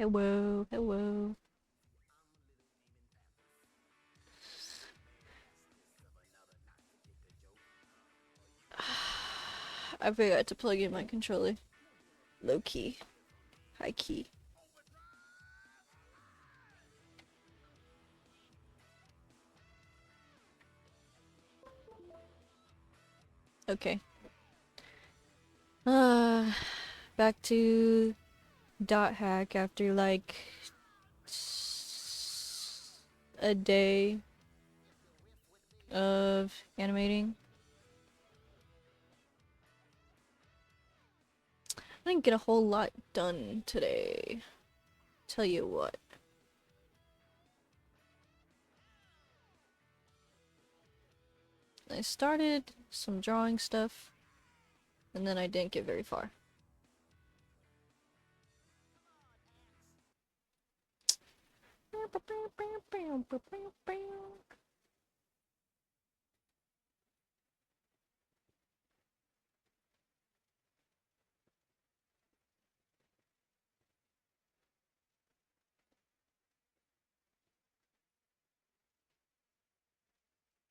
Hello, hello. I forgot to plug in my controller. Low key. High key. Okay. Back to dot hack after like a day of animating. I didn't get a whole lot done today. Tell you what. I started some drawing stuff, and then I didn't get very far.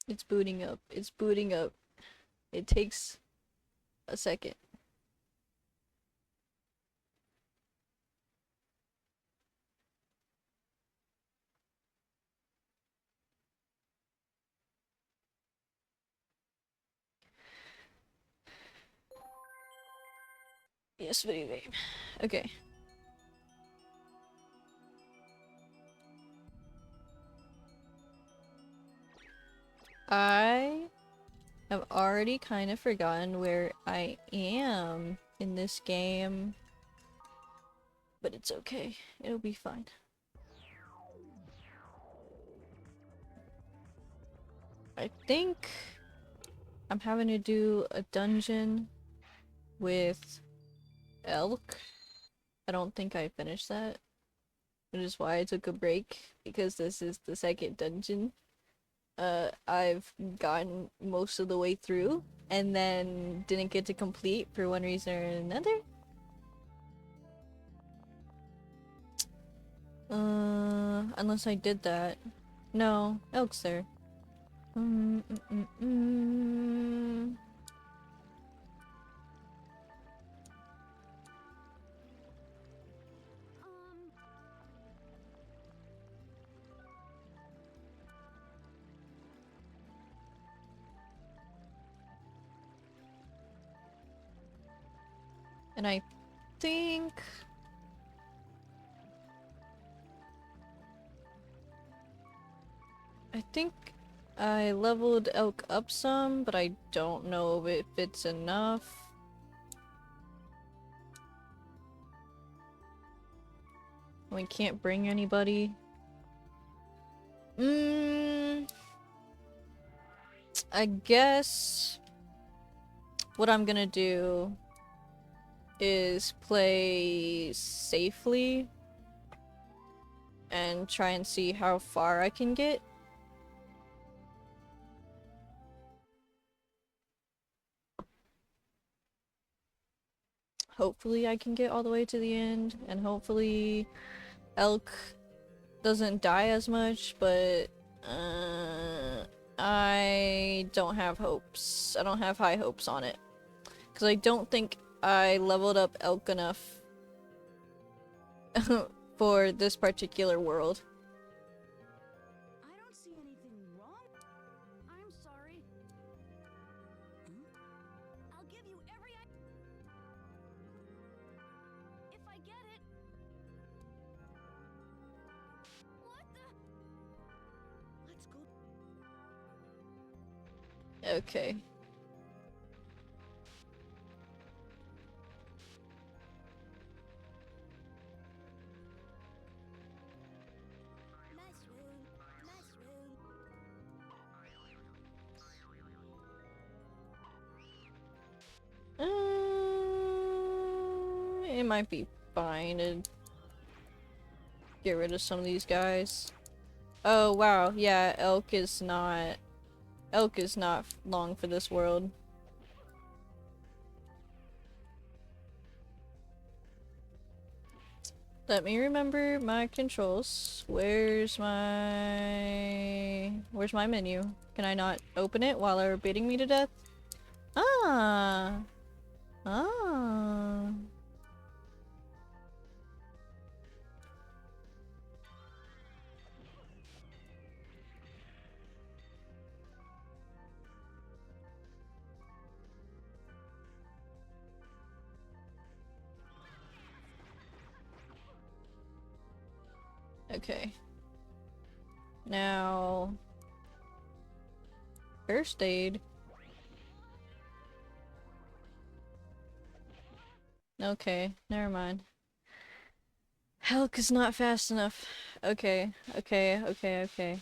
It's booting up. It's booting up. It takes a second. Yes, video game. Okay. I have already kind of forgotten where I am in this game, but it's okay. It'll be fine. I think I'm having to do a dungeon with Elk. I don't think I finished that, which is why I took a break, because this is the second dungeon. I've gotten most of the way through and then didn't get to complete for one reason or another. Unless I did that. No, Elk's there. Mm, mm, mm, mm. And think... I think I leveled Elk up some, but I don't know if it's enough. We can't bring anybody. I guess what I'm gonna do is play safely and try and see how far I can get. Hopefully I can get all the way to the end, and hopefully Elk doesn't die as much, but I don't have hopes. I don't have high hopes on it. Because I don't think I leveled up Elk enough for this particular world. I don't see anything wrong. I'm sorry. I'll give you every if I get it. What the? Let's go. Okay. Nice room. Nice room. It might be fine to get rid of some of these guys. Oh wow, yeah, Elk is not long for this world. Let me remember my controls. Where's my menu? Can I not open it while they're beating me to death? Ah. Ah. Okay. Now, first aid. Okay, never mind. Helk is not fast enough. Okay, okay, okay, okay.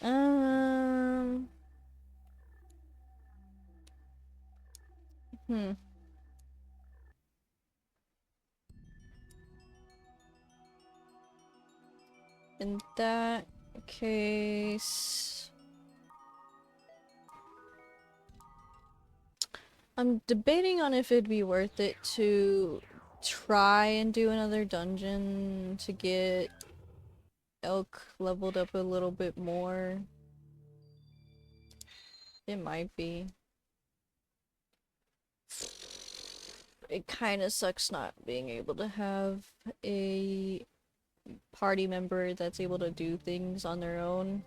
Um. Hmm. In that case, I'm debating on if it'd be worth it to try and do another dungeon to get Elk leveled up a little bit more. It might be. It kind of sucks not being able to have a party member that's able to do things on their own.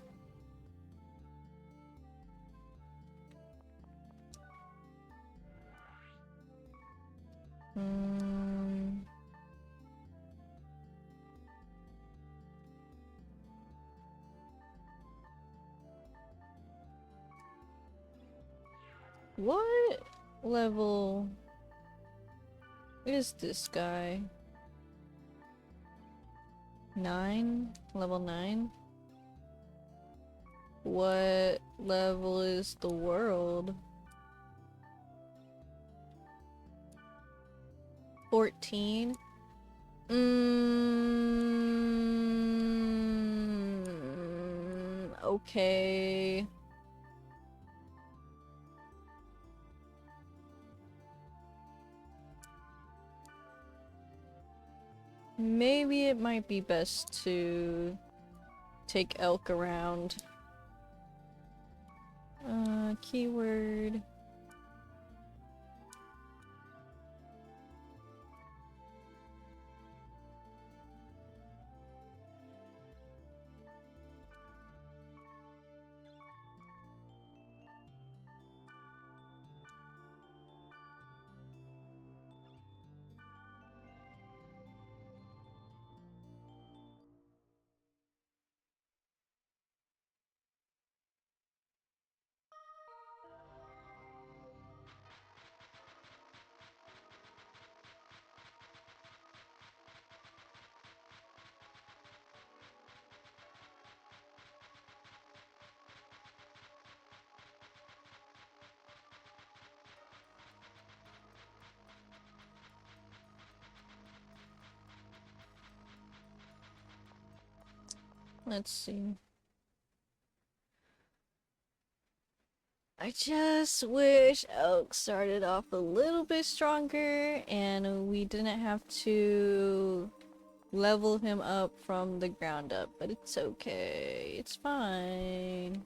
Hmm. What level is this guy? 9? Level 9? What level is the world? 14? Okay. Maybe it might be best to take Elk around. Keyword. Let's see. I just wish Elk started off a little bit stronger and we didn't have to level him up from the ground up, but it's okay. It's fine.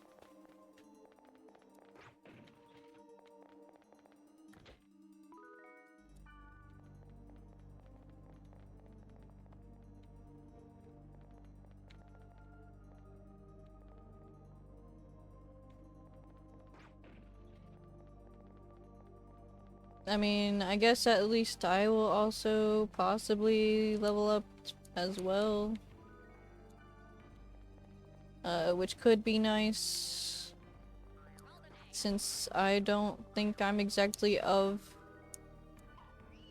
I mean, I guess at least I will also possibly level up as well. Which could be nice. Since I don't think I'm exactly of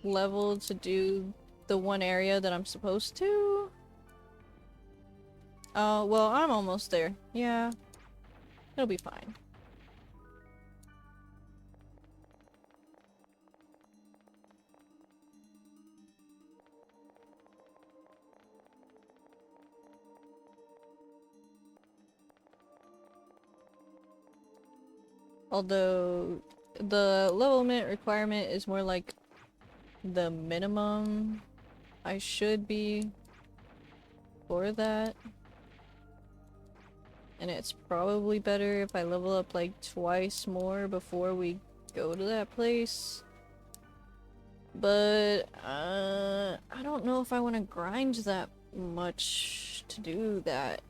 level to do the one area that I'm supposed to. Well, I'm almost there. Yeah. It'll be fine. Although, the level limit requirement is more like the minimum I should be for that. And it's probably better if I level up like twice more before we go to that place. But I don't know if I want to grind that much to do that.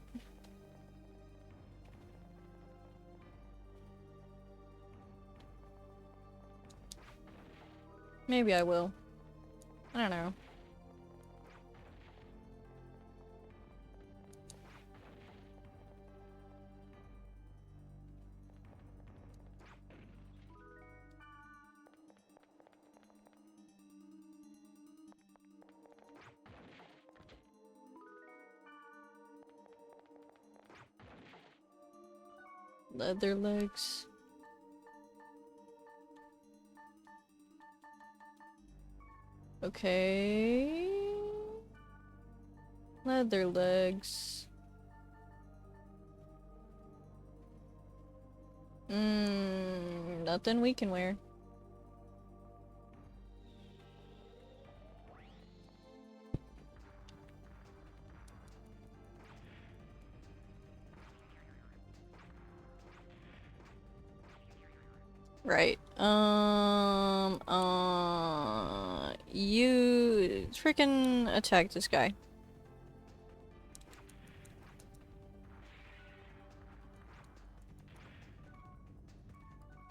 Maybe I will. I don't know. Leather legs. Okay. Leather legs. Nothing we can wear. Right. You freaking attack this guy.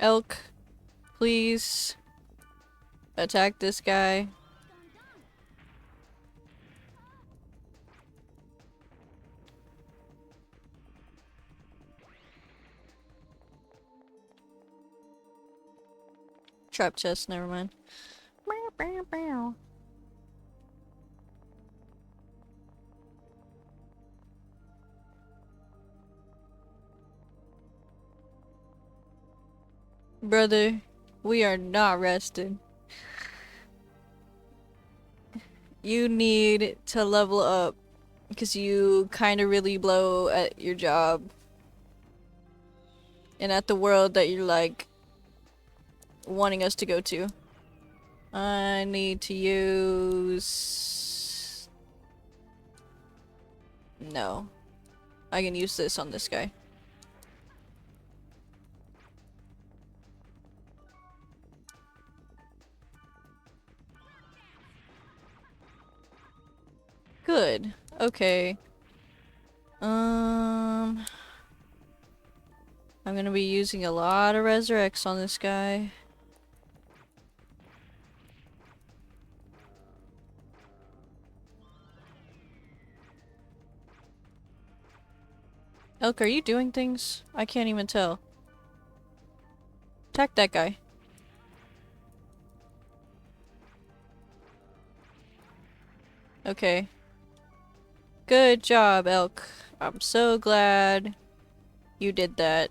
Elk, please attack this guy. Trap chest, never mind. Brother, we are not rested. You need to level up because you kind of really blow at your job and at the world that you're like wanting us to go to. I need to use... No. I can use this on this guy. Good. Okay. I'm gonna be using a lot of Resurrects on this guy. Elk, are you doing things? I can't even tell. Attack that guy. Okay. Good job, Elk. I'm so glad you did that.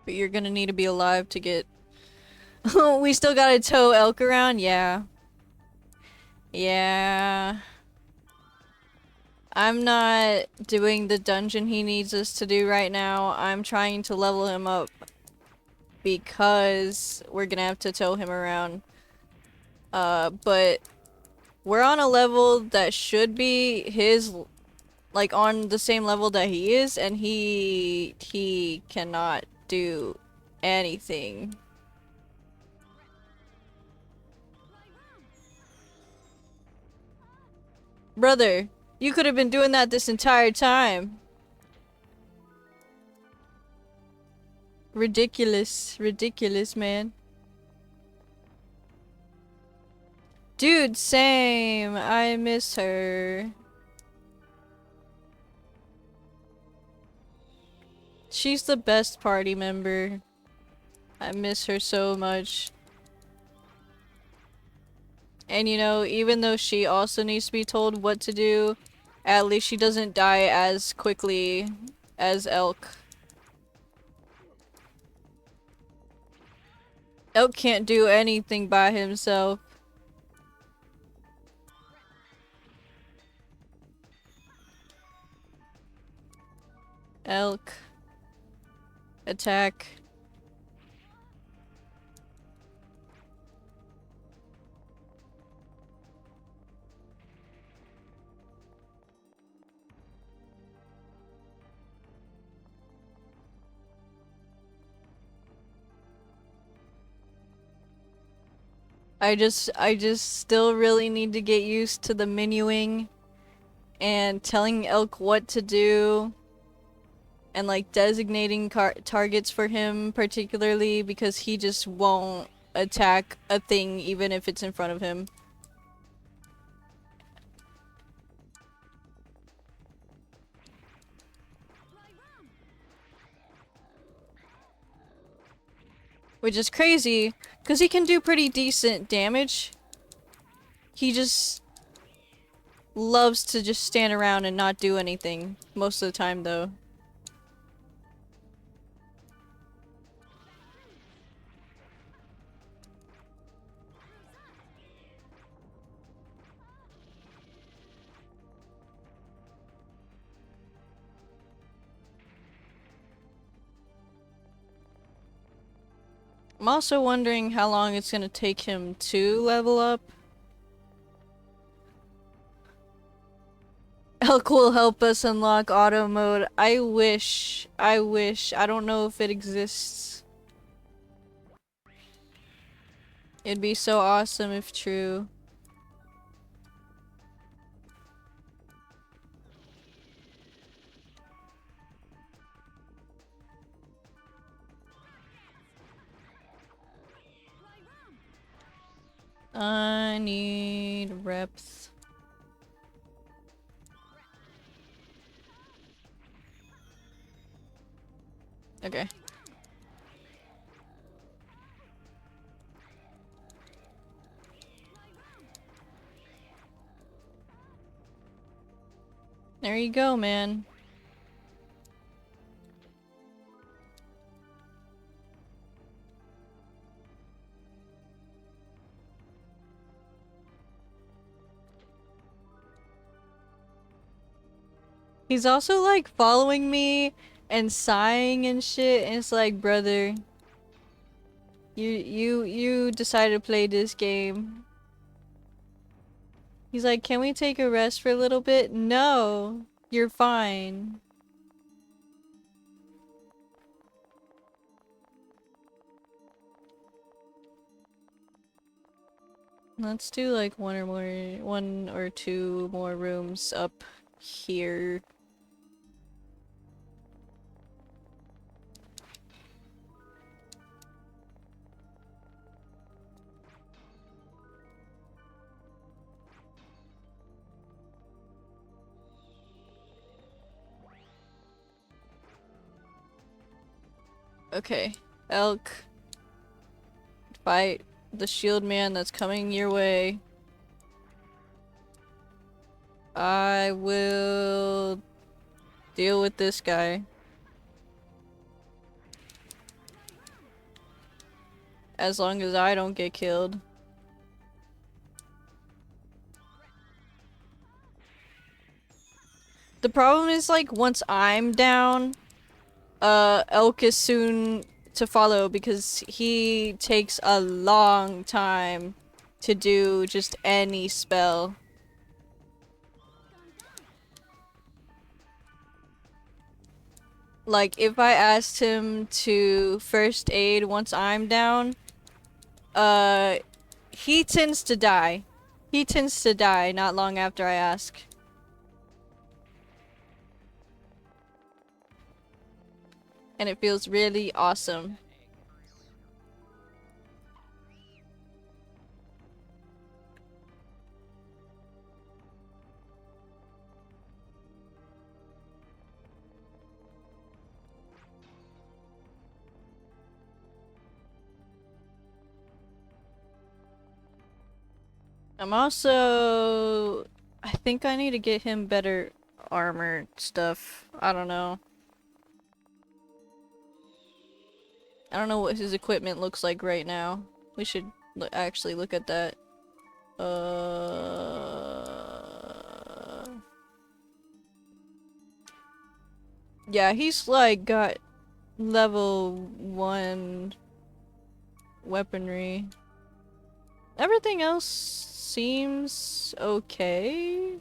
But you're gonna need to be alive to get... We still gotta tow Elk around? Yeah. Yeah. I'm not doing the dungeon he needs us to do right now. I'm trying to level him up because we're gonna have to tow him around. But we're on a level that should be his, like on the same level that he is, and he cannot do anything. Brother, you could have been doing that this entire time. Ridiculous. Ridiculous, man. Dude, same. I miss her. She's the best party member. I miss her so much. And you know, even though she also needs to be told what to do, at least she doesn't die as quickly as Elk. Elk can't do anything by himself. Elk, attack. I just still really need to get used to the menuing and telling Elk what to do and like designating targets for him particularly because he just won't attack a thing even if it's in front of him. Which is crazy, because he can do pretty decent damage. He just loves to just stand around and not do anything most of the time, though. I'm also wondering how long it's gonna take him to level up. Elk will help us unlock auto mode. I wish. I don't know if it exists. It'd be so awesome if true. I need reps. Okay. There you go, man. He's also like following me and sighing and shit, and it's like, brother, you decided to play this game. He's like, can we take a rest for a little bit? No, you're fine. Let's do like one or two more rooms up here. Okay, Elk, fight the shield man that's coming your way. I will deal with this guy. As long as I don't get killed. The problem is, like, once I'm down, Elk is soon to follow because he takes a long time to do just any spell. Like, if I asked him to first aid once I'm down, he tends to die. He tends to die not long after I ask. And it feels really awesome. I'm also... I think I need to get him better armor stuff. I don't know. I don't know what his equipment looks like right now. We should actually look at that. Yeah, he's like got level 1 weaponry. Everything else seems okay.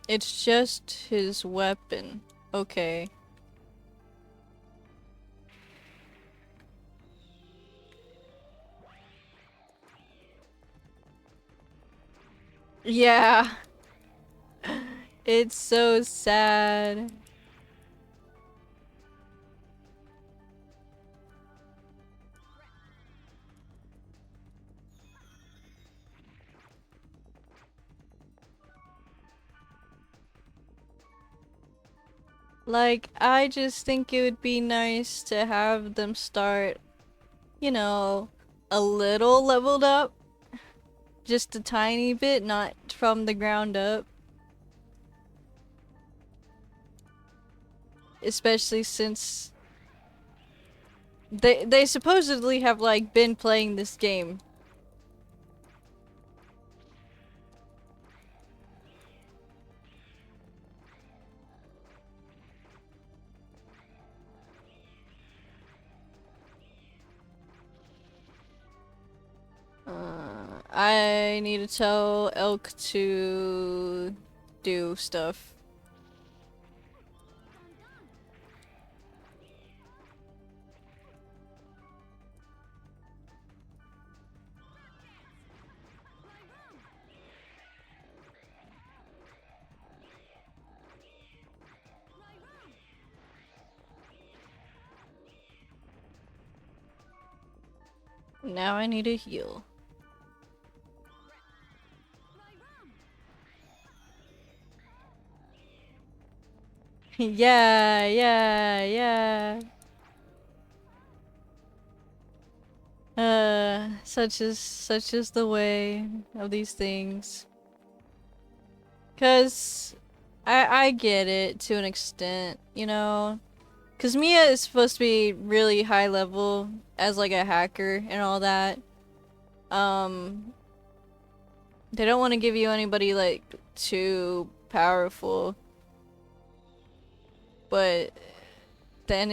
It's just his weapon. Okay. Yeah. It's so sad. Like, I just think it would be nice to have them start, you know, a little leveled up. Just a tiny bit, not from the ground up. Especially since they supposedly have like been playing this game. I need to tell Elk to do stuff. Now I need to heal. Yeah, yeah, yeah. Such is the way of these things. 'Cause I get it to an extent, you know? 'Cause Mia is supposed to be really high level as like a hacker and all that. They don't want to give you anybody like too powerful. But then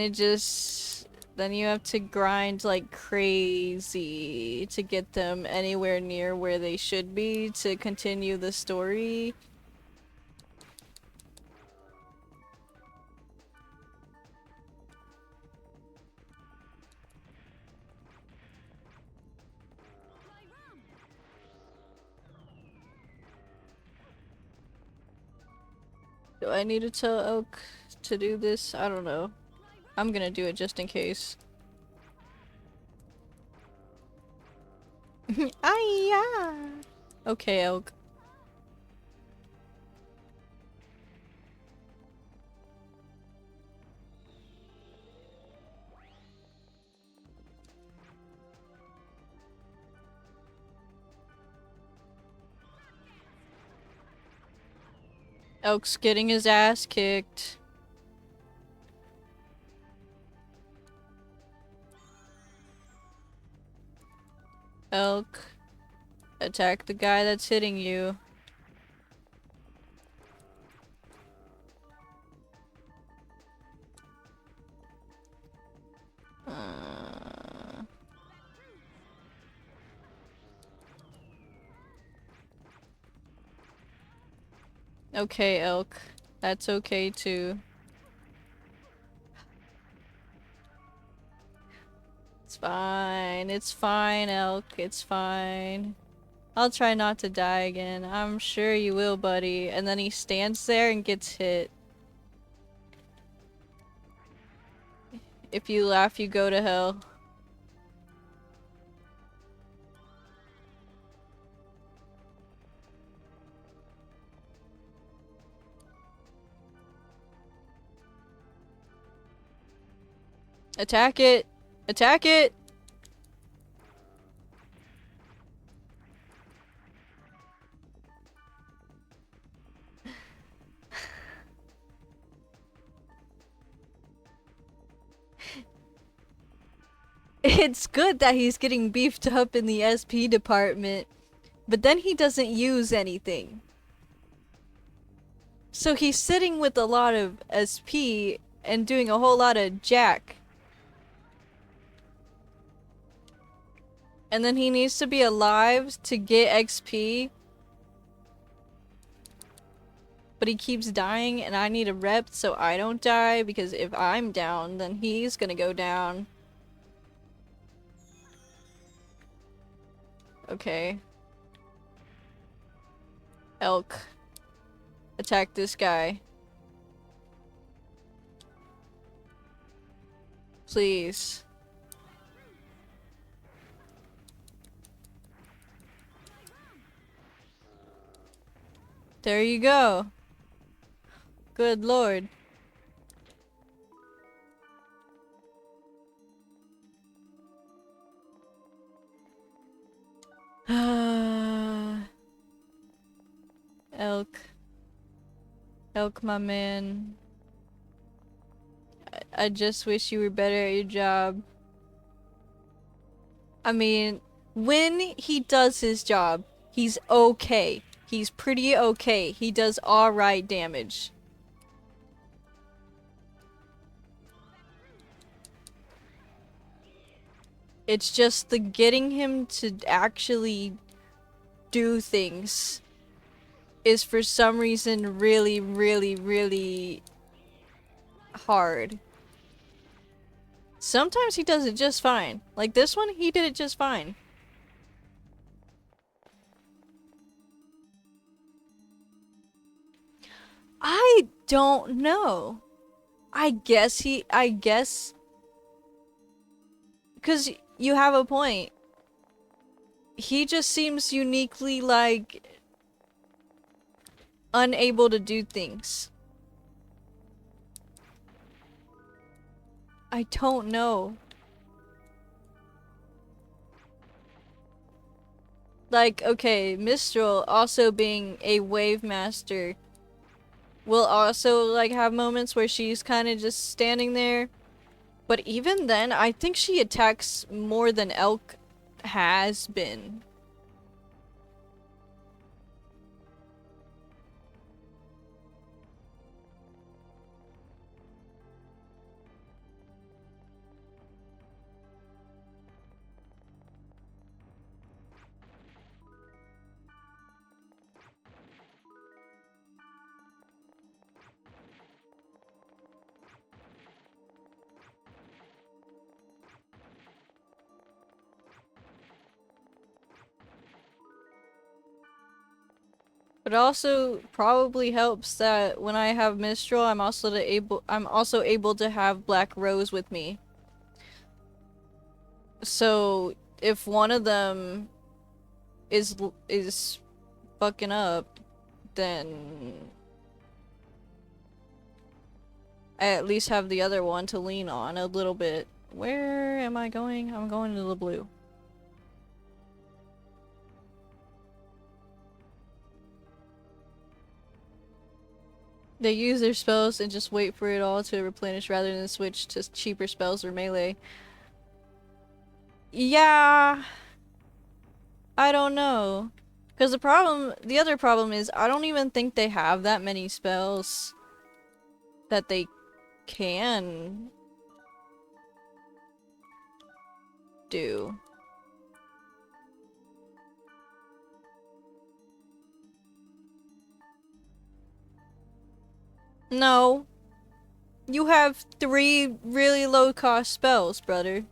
then you have to grind like crazy to get them anywhere near where they should be to continue the story. Do I need to tell Elk to do this? I don't know. I'm gonna do it just in case. Ah, yeah. Okay, Elk. Elk's getting his ass kicked. Elk, attack the guy that's hitting you. Okay, Elk. That's okay too. It's fine, Elk. It's fine. I'll try not to die again. I'm sure you will, buddy. And then he stands there and gets hit. If you laugh, you go to hell. Attack it! Attack it! It's good that he's getting beefed up in the SP department, but then he doesn't use anything. So he's sitting with a lot of SP and doing a whole lot of jack. And then he needs to be alive to get XP. But he keeps dying and I need a rep so I don't die, because if I'm down, then he's gonna go down. Okay. Elk. Attack this guy. Please. There you go. Good lord. Elk. Elk, my man. I just wish you were better at your job. I mean, when he does his job, he's okay. He's pretty okay. He does alright damage. It's just the getting him to actually do things is for some reason really, really, really hard. Sometimes he does it just fine. Like this one, he did it just fine. I don't know. I guess, because you have a point. He just seems uniquely, like, unable to do things. I don't know. Like, okay, Mistral also being a wave master will also, like, have moments where she's kind of just standing there. But even then, I think she attacks more than Elk has been. But also probably helps that when I have Mistral, I'm also able to have Black Rose with me. So if one of them is fucking up, then I at least have the other one to lean on a little bit. Where am I going? I'm going to the blue. They use their spells and just wait for it all to replenish rather than switch to cheaper spells or melee. Yeah, I don't know. Because the other problem is I don't even think they have that many spells that they can do. No. You have 3 really low cost spells, brother.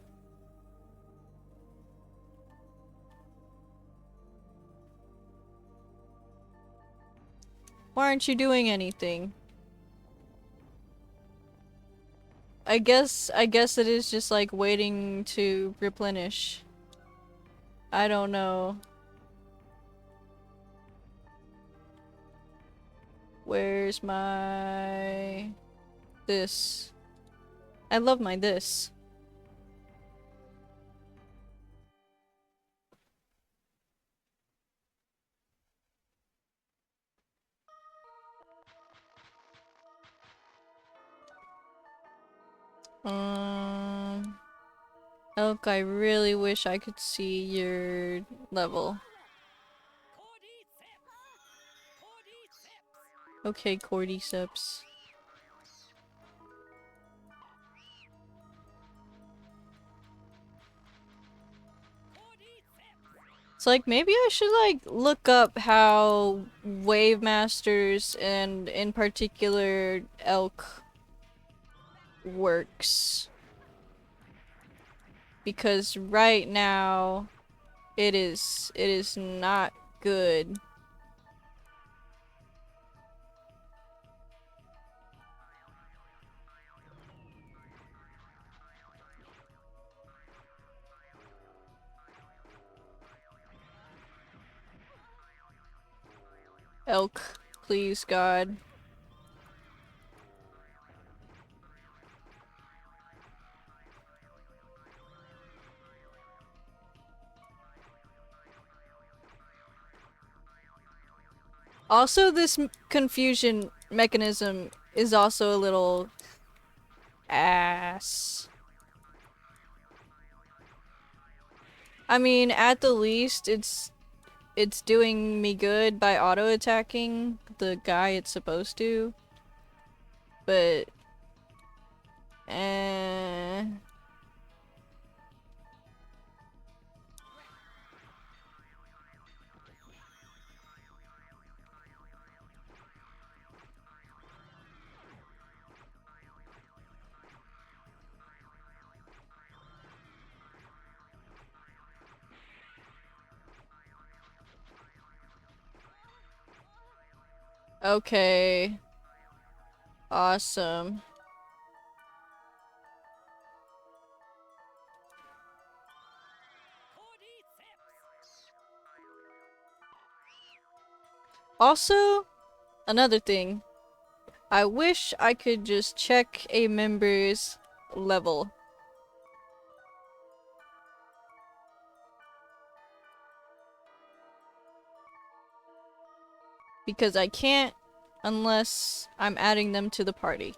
Why aren't you doing anything? I guess it is just like waiting to replenish. I don't know. Where's my... this? I love my this. Elk, I really wish I could see your level. Okay, cordyceps. It's like, maybe I should like look up how Wave Masters and in particular Elk works. Because right now it is not good. Elk, please God. Also, this confusion mechanism is also a little ass. I mean, at the least, it's doing me good by auto-attacking the guy it's supposed to. But eh. Okay. Awesome. Also, another thing. I wish I could just check a member's level. Because I can't unless I'm adding them to the party.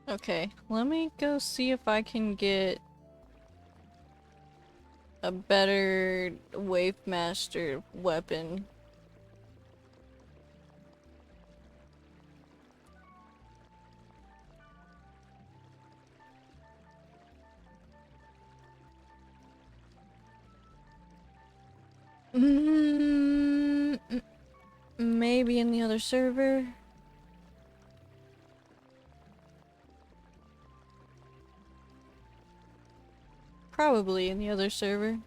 Okay, let me go see if I can get a better Wave Master weapon. Maybe in the other server? Probably in the other server.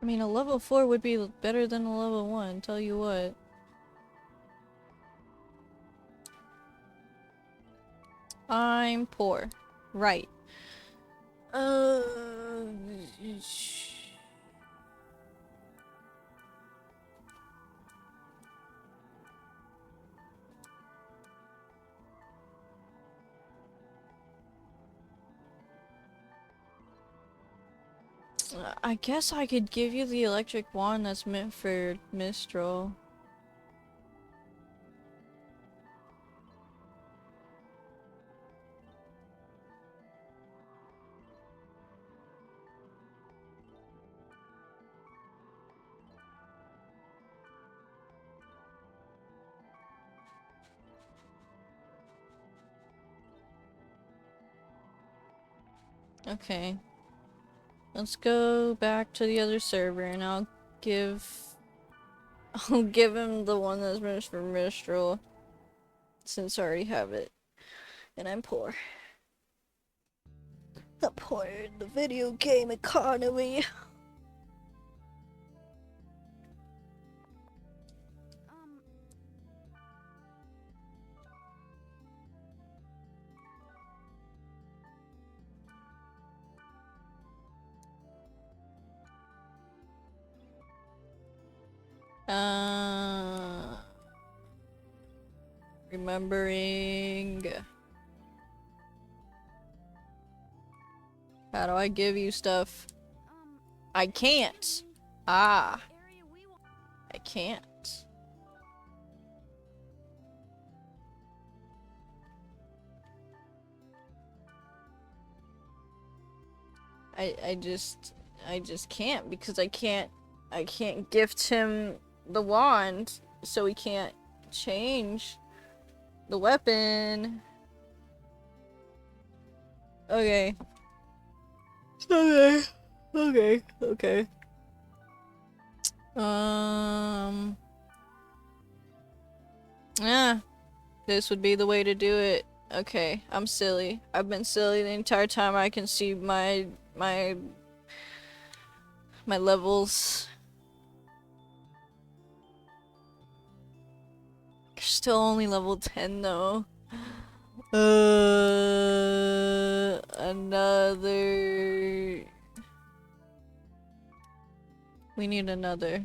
I mean, a level 4 would be better than a level 1, tell you what. I'm poor. Right. Uh, I guess I could give you the electric wand that's meant for Mistral. Okay. Let's go back to the other server and I'll give I'll give him the one that's meant for Mistral, since I already have it. And I'm poor. I'm poor in the video game economy. Remembering. How do I give you stuff? I can't. Ah. I can't. I just can't because I can't gift him the wand, so he can't change the weapon. Okay. Okay. Okay. Okay. Yeah. This would be the way to do it. Okay, I'm silly. I've been silly the entire time. I can see my levels. You're still only level 10 though. Another. We need another.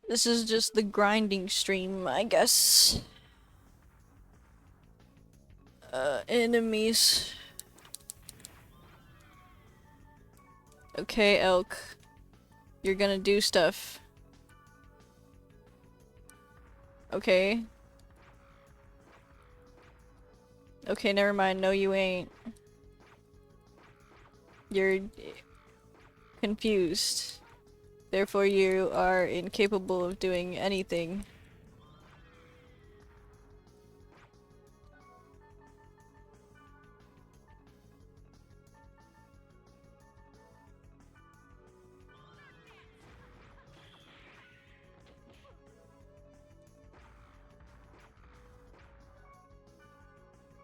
This is just the grinding stream, I guess. Enemies. Okay, Elk. You're gonna do stuff. Okay. Okay, never mind. No, you ain't. You're confused. Therefore, you are incapable of doing anything.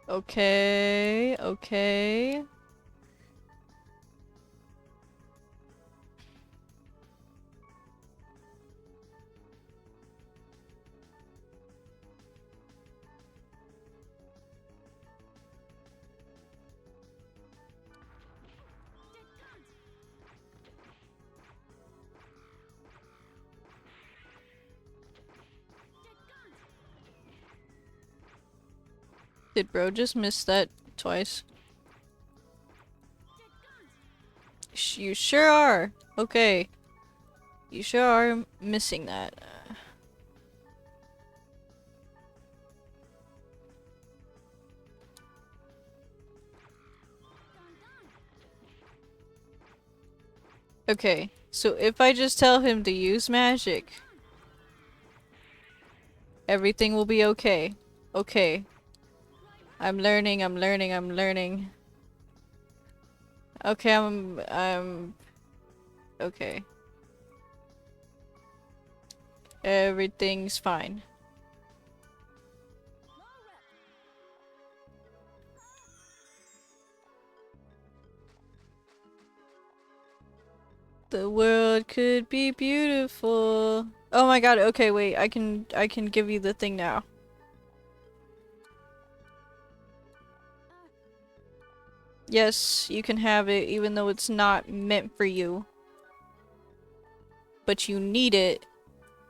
Okay, okay. Did bro just miss that twice? You sure are. Okay. You sure are missing that. Okay, so if I just tell him to use magic, everything will be okay. Okay. I'm learning, I'm learning, I'm learning. Okay, I'm... Okay. Everything's fine. The world could be beautiful. Oh my god, okay, wait, I can give you the thing now. Yes, you can have it even though it's not meant for you. But you need it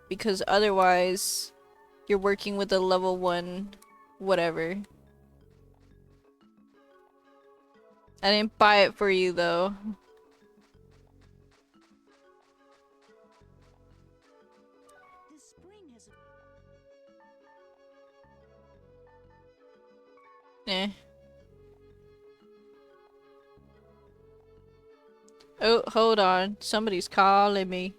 because otherwise you're working with a level 1 whatever. I didn't buy it for you though. Eh. Oh, hold on. Somebody's calling me.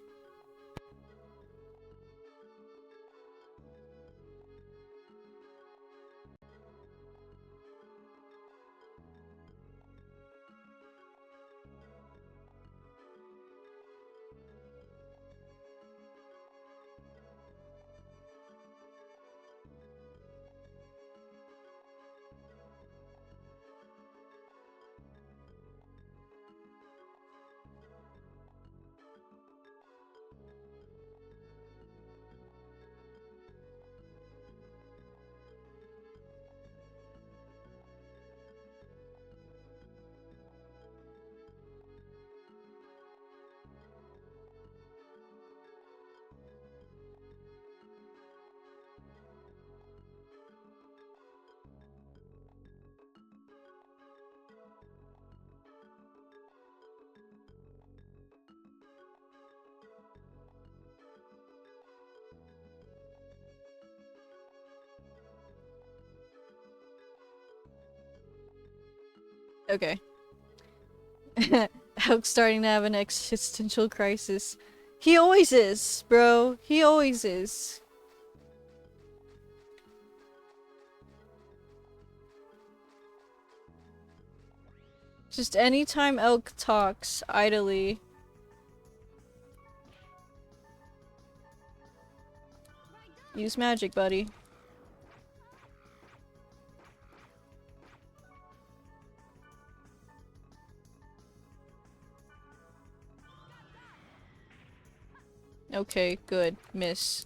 Okay. Elk's starting to have an existential crisis. He always is, bro. He always is. Just anytime Elk talks idly. Use magic, buddy. Okay, good. Miss.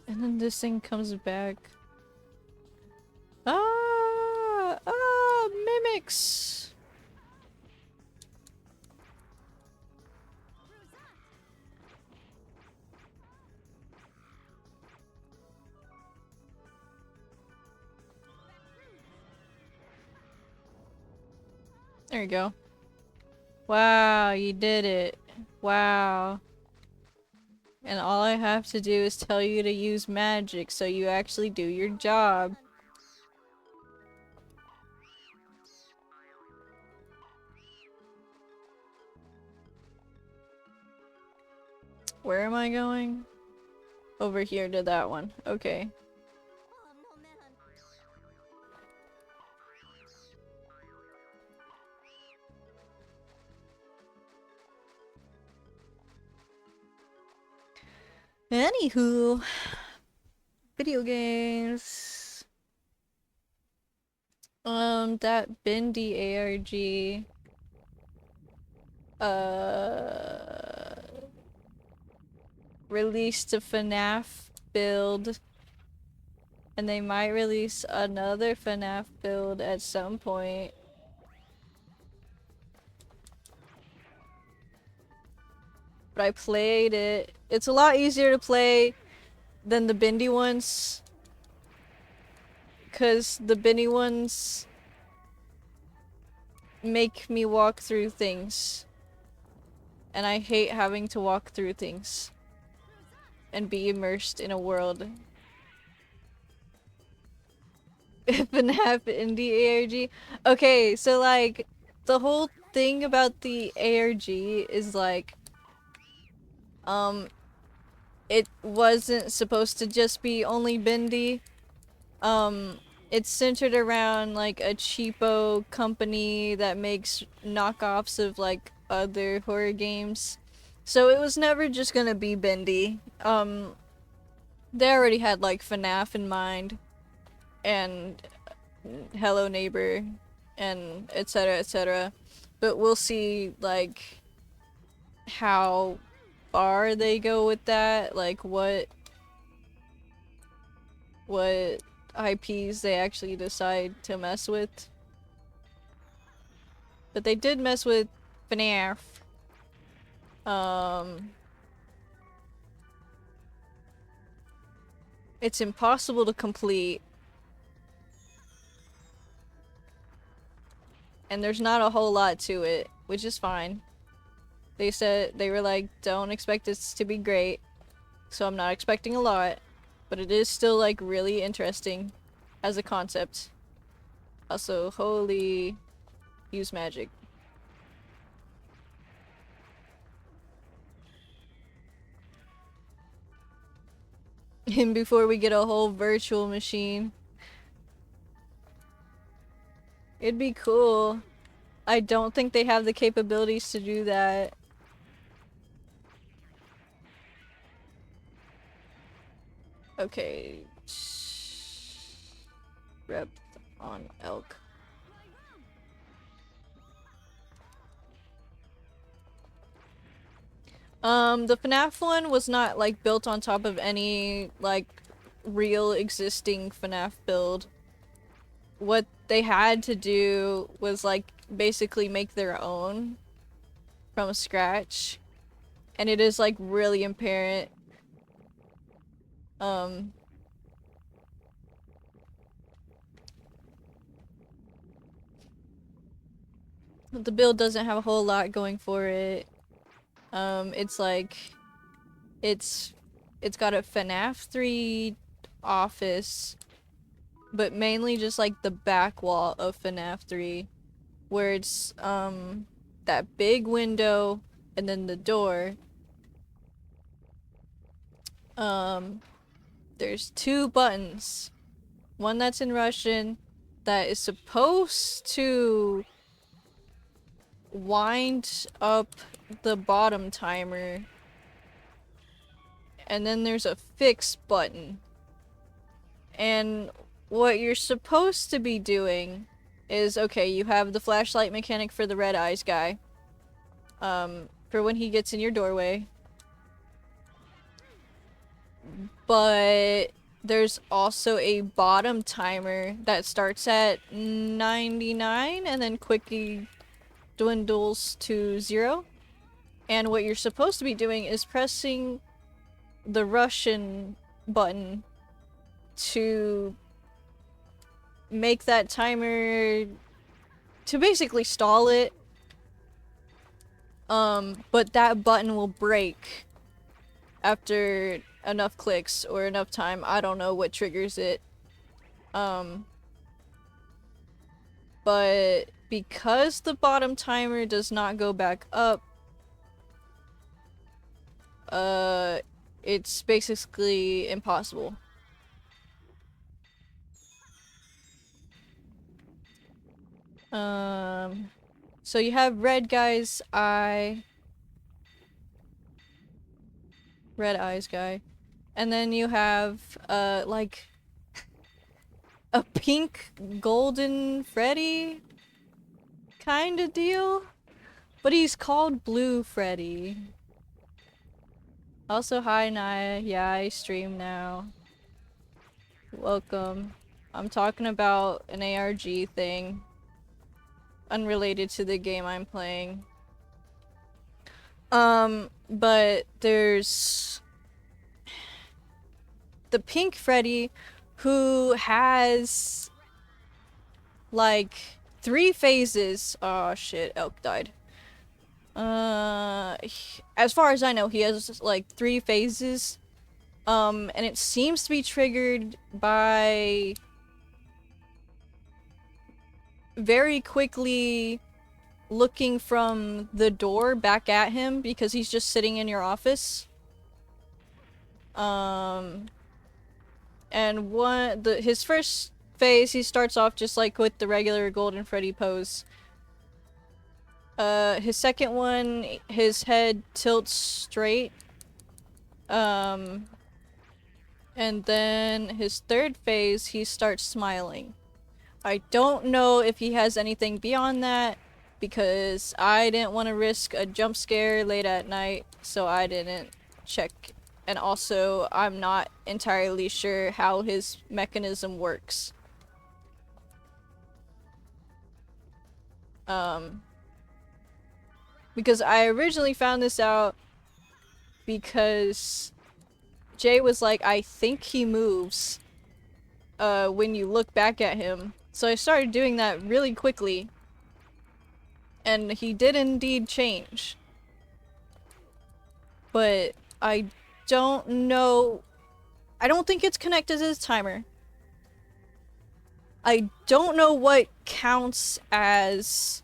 And then this thing comes back. Mimics! There you go. Wow, you did it. Wow. And all I have to do is tell you to use magic so you actually do your job. Where am I going? Over here to that one. Okay. Oh, no, man. Anywho. Video games. That Bindi ARG. Released a FNAF build. And they might release another FNAF build at some point. But I played it. It's a lot easier to play than the Bindi ones. Cause the Bindi ones make me walk through things. And I hate having to walk through things. And be immersed in a world. FNAF Indie ARG. Okay, so like, the whole thing about the ARG is like, it wasn't supposed to just be only Bindi. It's centered around like a cheapo company that makes knockoffs of like other horror games. So it was never just gonna be Bindi. They already had like FNAF in mind. And Hello Neighbor and etc etc, but we'll see like how far they go with that, like what IPs they actually decide to mess with. But they did mess with FNAF. It's impossible to complete. And there's not a whole lot to it, which is fine. They said, they were like, don't expect this to be great. so I'm not expecting a lot, but it is still like really interesting as a concept. Also, holy, use magic. And before we get a whole virtual machine. It'd be cool. I don't think they have the capabilities to do that. Okay. Rep on elk. The FNAF one was not like built on top of any like real existing FNAF build. What they had to do was like basically make their own from scratch, and it is like really apparent. The build doesn't have a whole lot going for it. It's like it's got a FNAF 3 office, but mainly just like the back wall of FNAF 3, where it's that big window and then the door. There's 2 buttons. One that's in Russian that is supposed to wind up the bottom timer. And then there's a fix button. And what you're supposed to be doing is, okay, you have the flashlight mechanic for the red eyes guy. For when he gets in your doorway. But there's also a bottom timer that starts at 99 and then quickly dwindles to 0. And what you're supposed to be doing is pressing the Russian button to make that timer, to basically stall it. But that button will break after enough clicks or enough time. I don't know what triggers it. But because the bottom timer does not go back up, it's basically impossible. So you have red eyes guy, and then you have like a pink golden Freddy kind of deal, but he's called Blue Freddy. Also, hi Naya. Yeah, I stream now. Welcome. I'm talking about an ARG thing, unrelated to the game I'm playing. But there's the pink Freddy, who has like 3 phases. Oh shit, elk died. As far as I know, he has like 3 phases. And it seems to be triggered by very quickly looking from the door back at him because he's just sitting in your office. And his first phase, he starts off just like with the regular Golden Freddy pose. His second one, his head tilts straight. And then his third phase, he starts smiling. I don't know if he has anything beyond that, because I didn't want to risk a jump scare late at night, so I didn't check. And also, I'm not entirely sure how his mechanism works. Because I originally found this out because Jay was like, I think he moves when you look back at him. So I started doing that really quickly. And he did indeed change. But I don't know. I don't think it's connected to this timer. I don't know what counts as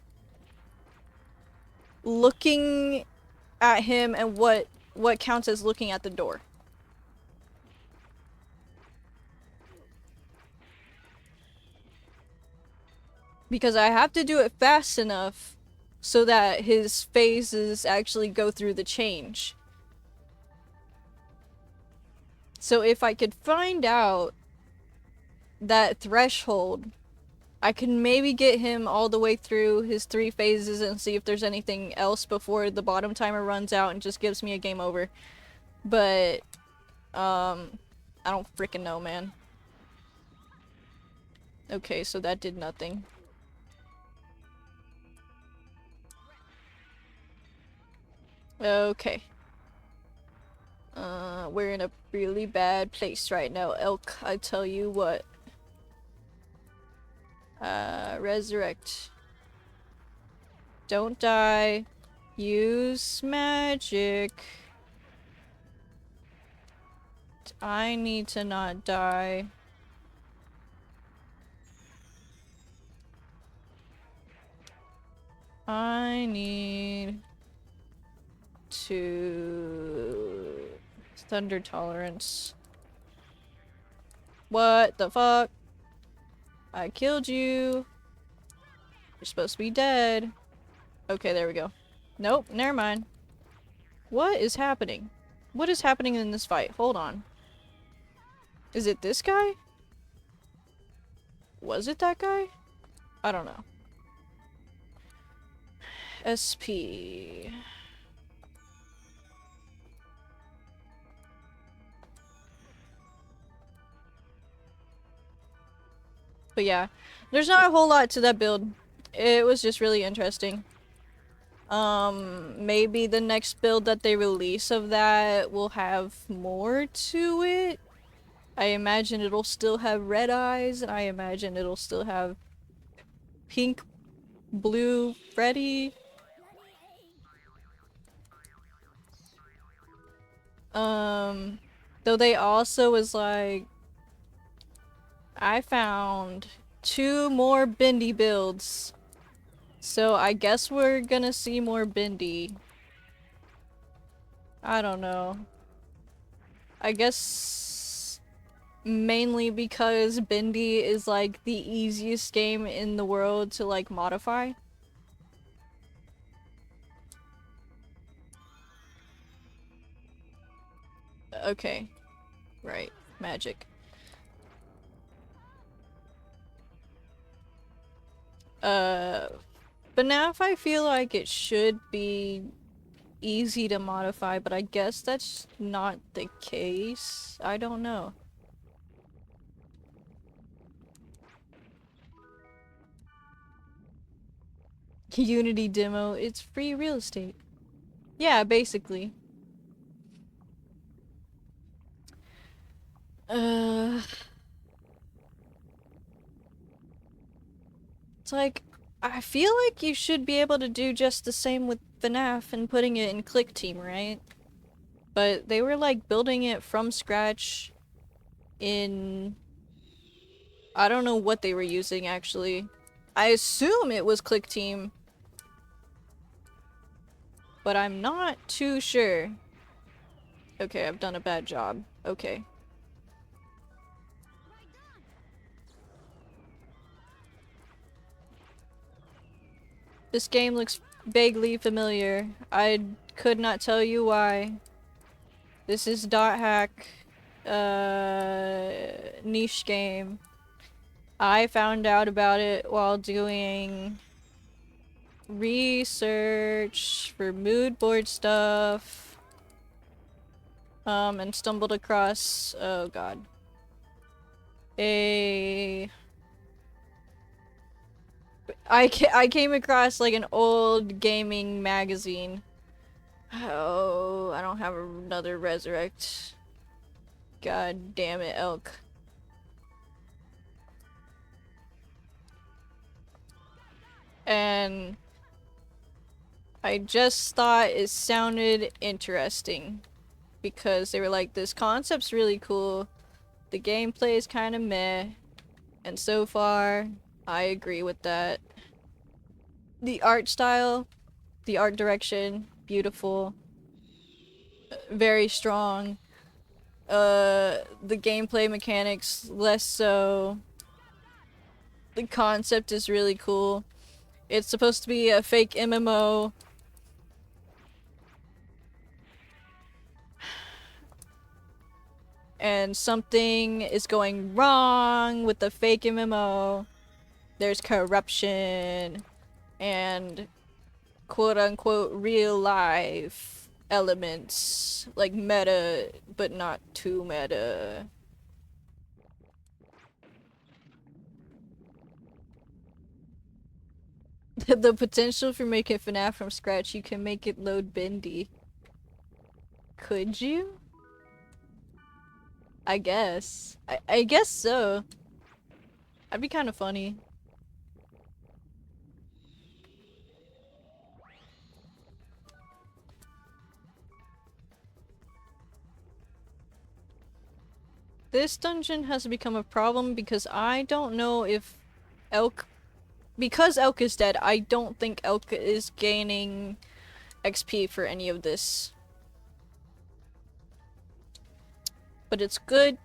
looking at him and what counts as looking at the door. Because I have to do it fast enough so that his phases actually go through the change. So if I could find out that threshold, I can maybe get him all the way through his 3 phases and see if there's anything else before the bottom timer runs out and just gives me a game over. But, I don't freaking know, man. Okay, so that did nothing. Okay. We're in a really bad place right now, Elk. I tell you what. Resurrect. Don't die. Use magic. I need to not die. I need to... Thunder tolerance. What the fuck? I killed you. You're supposed to be dead. Okay, there we go. Nope, never mind. What is happening? What is happening in this fight? Hold on. Is it this guy? Was it that guy? I don't know. SP. But yeah, there's not a whole lot to that build. It was just really interesting. Maybe the next build that they release of that will have more to it. I imagine it'll still have red eyes, and I imagine it'll still have pink, blue Freddy. Though they also was like, I found 2 more Bendy builds. So I guess we're gonna see more Bendy. I don't know. I guess mainly because Bendy is like the easiest game in the world to like modify. Okay. Right. Magic. But now if I feel like it should be easy to modify, but I guess that's not the case. I don't know. Unity demo, it's free real estate. Yeah, basically. It's like, I feel like you should be able to do just the same with FNAF and putting it in Click Team, right? But they were like building it from scratch in... I don't know what they were using actually. I assume it was Click Team. But I'm not too sure. Okay, I've done a bad job. Okay. This game looks vaguely familiar. I could not tell you why. This is Dot Hack, niche game. I found out about it while doing research for mood board stuff. And stumbled across, oh god, I came across like an old gaming magazine. Oh, I don't have another resurrect. God damn it, Elk. And I just thought it sounded interesting because they were like, this concept's really cool, the gameplay is kind of meh, and so far, I agree with that. The art style, the art direction, beautiful, very strong. The gameplay mechanics, less so. The concept is really cool. It's supposed to be a fake MMO. And something is going wrong with the fake MMO. There's corruption and quote-unquote real life elements. Like meta, but not too meta. The potential for making FNAF from scratch, you can make it load bendy. Could you? I guess. I guess so. That'd be kind of funny. This dungeon has become a problem because I don't know if Elk... Because Elk is dead, I don't think Elk is gaining XP for any of this. But it's good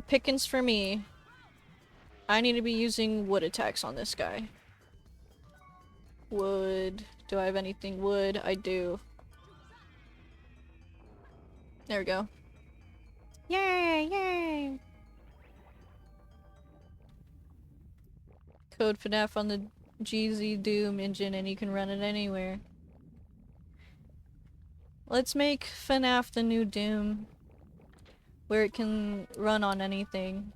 pickings for me. I need to be using wood attacks on this guy. Wood. Do I have anything wood? I do. There we go. Yay! Yay! Code FNAF on the GZ Doom engine and you can run it anywhere. Let's make FNAF the new Doom. Where it can run on anything.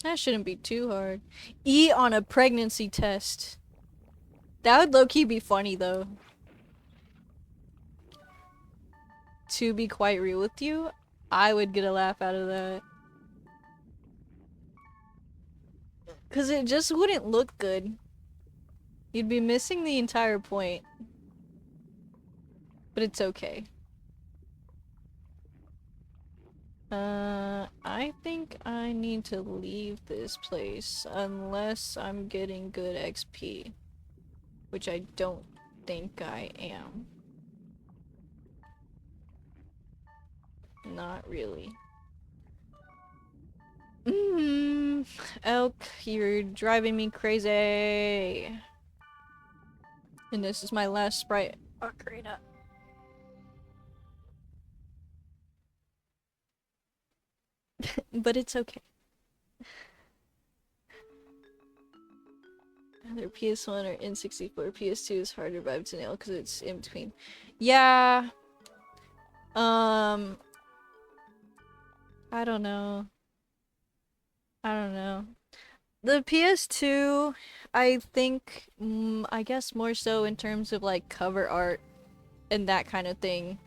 That shouldn't be too hard. E on a pregnancy test. That would low-key be funny though. To be quite real with you, I would get a laugh out of that. Cause it just wouldn't look good. You'd be missing the entire point. But it's okay. I think I need to leave this place unless I'm getting good XP. Which I don't think I am. Not really. Elk, you're driving me crazy. And this is my last sprite ocarina. But it's okay. Either PS1 or N64. PS2 is harder vibe to nail because it's in between. Yeah. I don't know. I don't know. The PS2, I think, I guess more so in terms of like cover art and that kind of thing,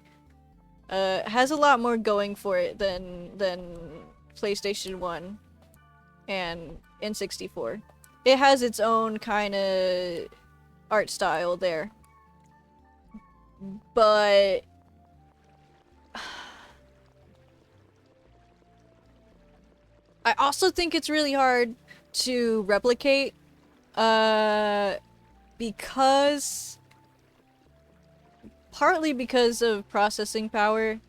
has a lot more going for it than PlayStation 1 and N64. It has its own kind of art style there. But I also think it's really hard to replicate, because partly because of processing power.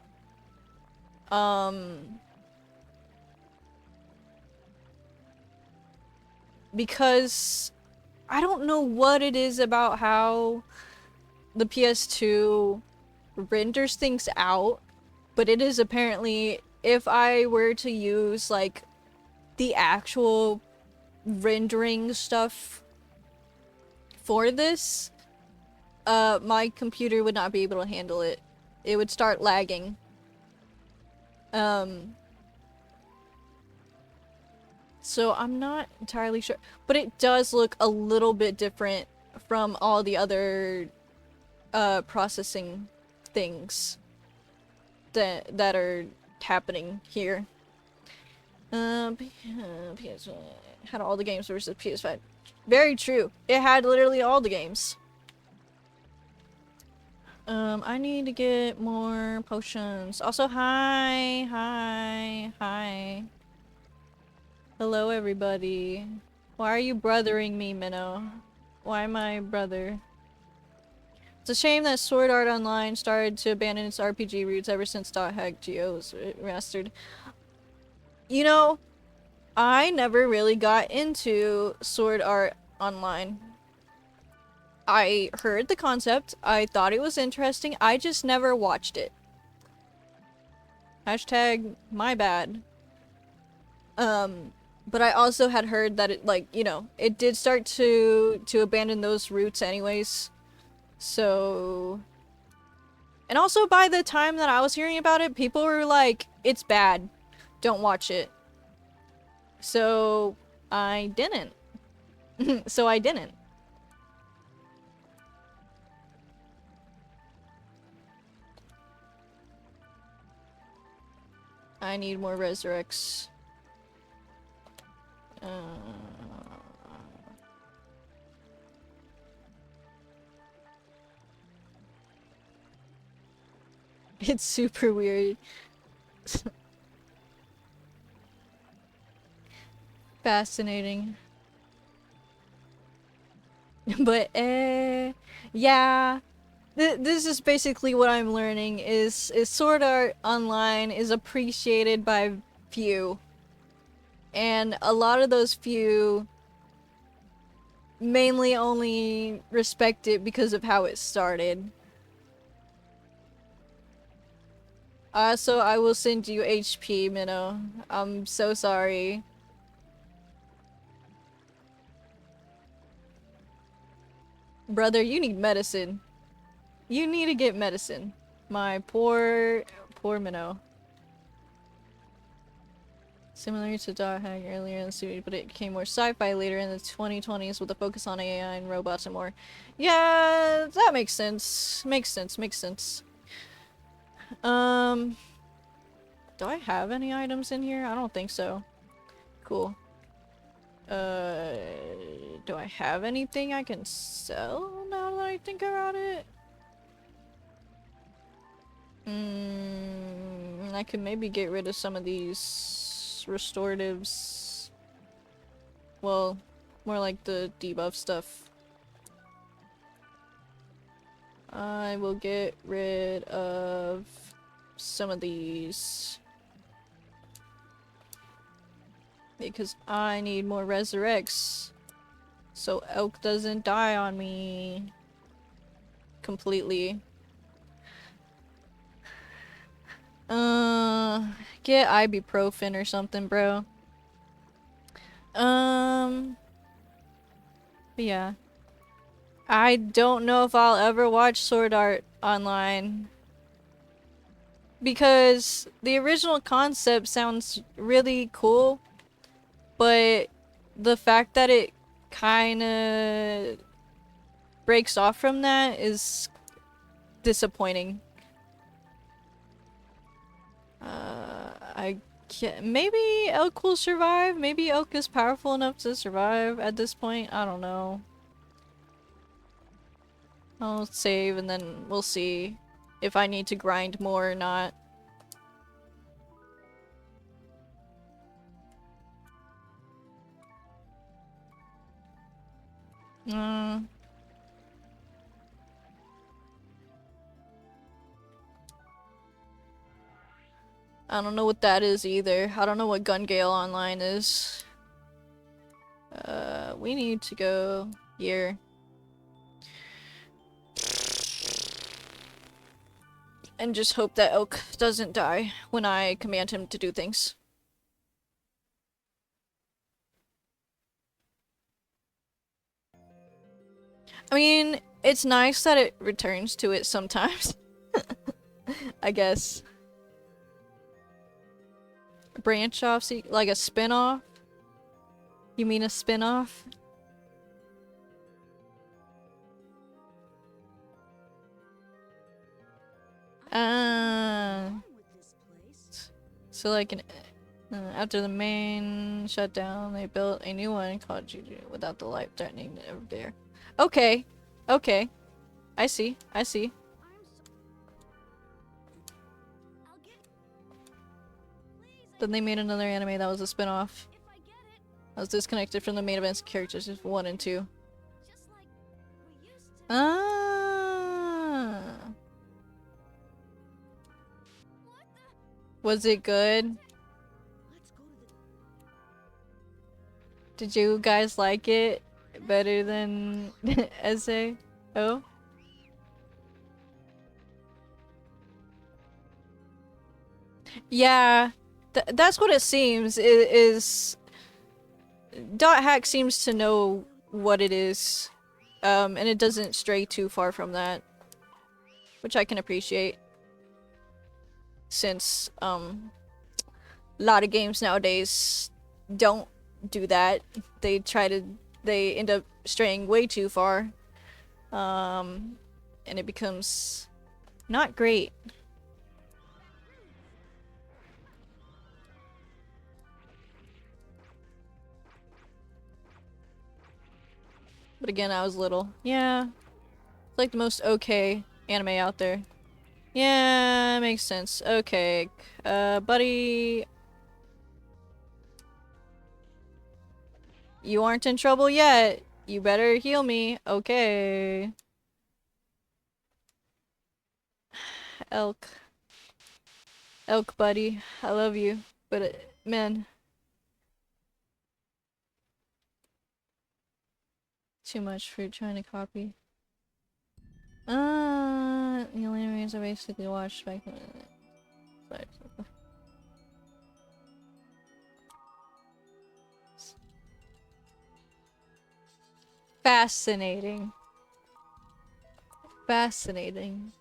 Because I don't know what it is about how the PS2 renders things out, but it is apparently, if I were to use like the actual rendering stuff for this, my computer would not be able to handle it. It would start lagging. So I'm not entirely sure, but it does look a little bit different from all the other processing things that are happening here. PS had all the games versus PS5. Very true. It had literally all the games. I need to get more potions. Also, hi, hi, hi. Hello, everybody. Why are you brothering me, Minnow? Why my brother? It's a shame that Sword Art Online started to abandon its RPG roots ever since .hack Geo was remastered. You know, I never really got into Sword Art Online. I heard the concept, I thought it was interesting, I just never watched it. Hashtag my bad. But I also had heard that it, like, you know, it did start to abandon those roots anyways. So... And also by the time that I was hearing about it, people were like, it's bad. Don't watch it. So... I didn't. So I didn't. I need more Resurrects. It's super weird. Fascinating. But, yeah. This is basically what I'm learning, is Sword Art Online is appreciated by few. And a lot of those few mainly only respect it because of how it started. So I will send you HP, Minnow. I'm so sorry. Brother, you need medicine. You need to get medicine. My poor Minnow. Similar to .hack earlier in the series, but it became more sci-fi later in the 2020s with a focus on AI and robots and more. Yeah, that makes sense. Makes sense, makes sense. Do I have any items in here? I don't think so. Cool. Do I have anything I can sell now that I think about it? I could maybe get rid of some of these restoratives. Well, more like the debuff stuff. I will get rid of some of these. Because I need more resurrects. So Elk doesn't die on me. Completely. Get ibuprofen or something, bro. But yeah. I don't know if I'll ever watch Sword Art Online. Because the original concept sounds really cool, but the fact that it kinda breaks off from that is disappointing. I can't- maybe Elk will survive? Maybe Elk is powerful enough to survive at this point? I don't know. I'll save and then we'll see if I need to grind more or not. I don't know what that is either. I don't know what Gun Gale Online is. We need to go here. And just hope that Elk doesn't die when I command him to do things. I mean, it's nice that it returns to it sometimes. I guess. Branch off, like a spin-off? You mean a spin-off? So like after the main shutdown, they built a new one called Juju without the life threatening ever there. Okay. Okay. I see. I see. Then they made another anime that was a spin-off. If I get it, I was disconnected from the main events characters of 1 and 2. just like we used to. Ah. What the? Was it good? Let's go to the. Did you guys like it better than Essay? Oh? Yeah, that's what it seems. Is Dot Hack seems to know what it is, and it doesn't stray too far from that, which I can appreciate. Since a lot of games nowadays don't do that. They end up straying way too far, and it becomes not great. But again, I was little. Yeah. It's like the most okay anime out there. Yeah, makes sense. Okay. Buddy. You aren't in trouble yet. You better heal me. Okay. Elk. Elk, buddy. I love you. But, man. Too much for trying to copy. The only animes I basically watched back in the... Fascinating. Fascinating.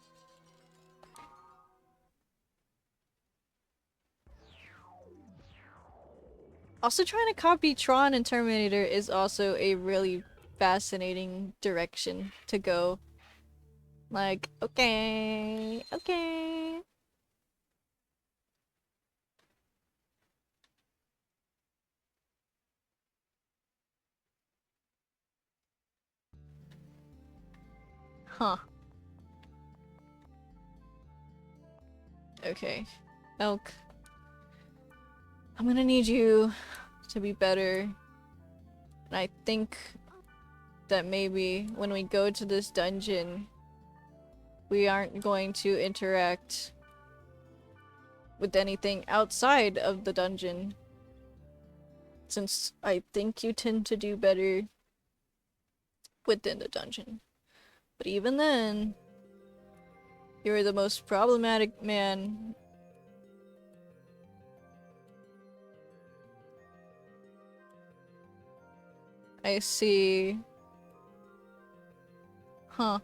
Also, trying to copy Tron and Terminator is also a really fascinating direction to go. Like, okay, okay. Huh. Okay. Elk. I'm gonna need you to be better. And I think that maybe when we go to this dungeon, we aren't going to interact with anything outside of the dungeon. Since I think you tend to do better within the dungeon. But even then, you're the most problematic man. I see. Huh.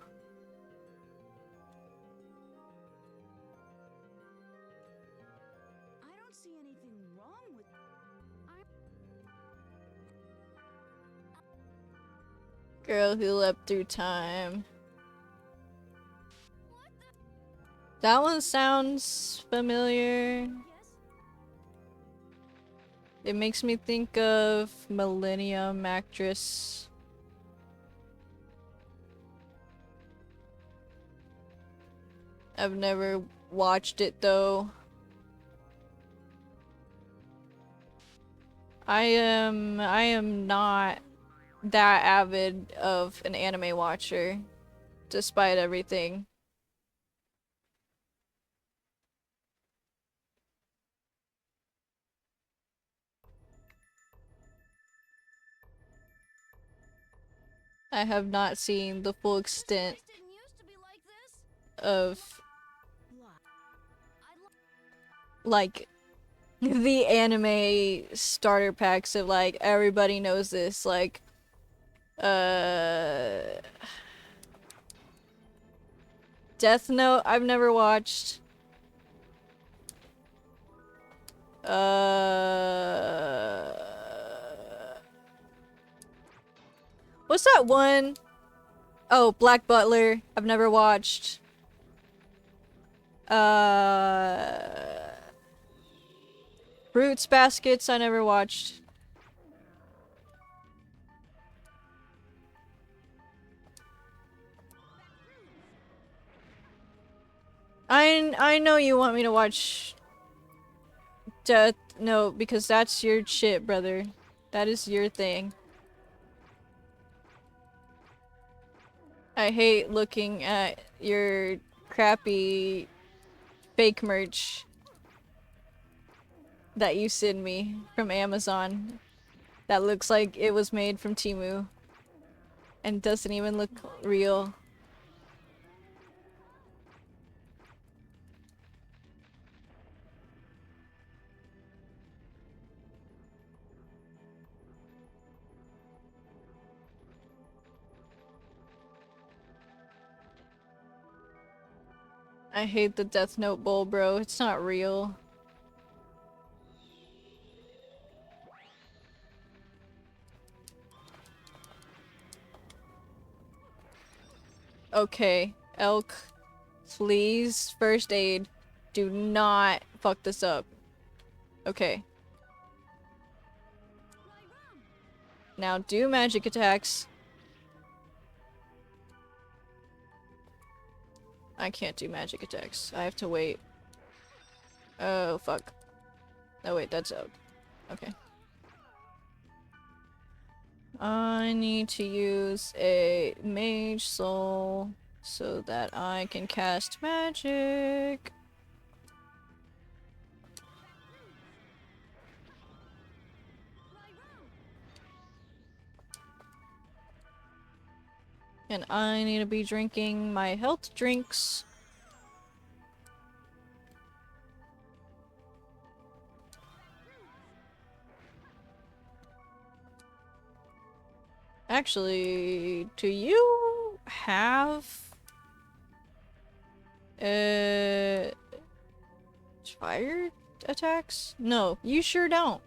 I don't see anything wrong with. Girl who leapt through time. That one sounds familiar. Yes. It makes me think of Millennium Actress. I've never watched it though. I am not that avid of an anime watcher, despite everything. I have not seen the full extent This didn't used to be like this. of Why? like the anime starter packs of like everybody knows this, like Death Note I've never watched. What's that one? Oh, Black Butler I've never watched. Fruits Baskets I never watched. I know you want me to watch Death No, because that's your shit, brother. That is your thing. I hate looking at your crappy fake merch that you send me from Amazon that looks like it was made from Temu and doesn't even look real. I hate the Death Note bowl, bro. It's not real. Okay, Elk, please, first aid. Do not fuck this up. Okay. Now do magic attacks. I can't do magic attacks. I have to wait. Oh, fuck. Oh, wait, that's out. Okay. I need to use a mage soul so that I can cast magic. And I need to be drinking my health drinks. Actually, do you have fire attacks? No, you sure don't.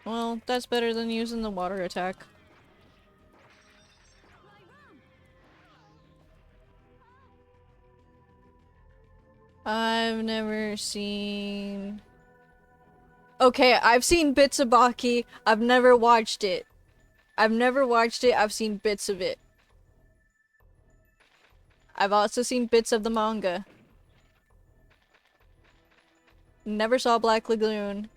Well, that's better than using the water attack. I've never seen... Okay, I've seen bits of Baki. I've never watched it. I've never watched it. I've seen bits of it. I've also seen bits of the manga. Never saw Black Lagoon.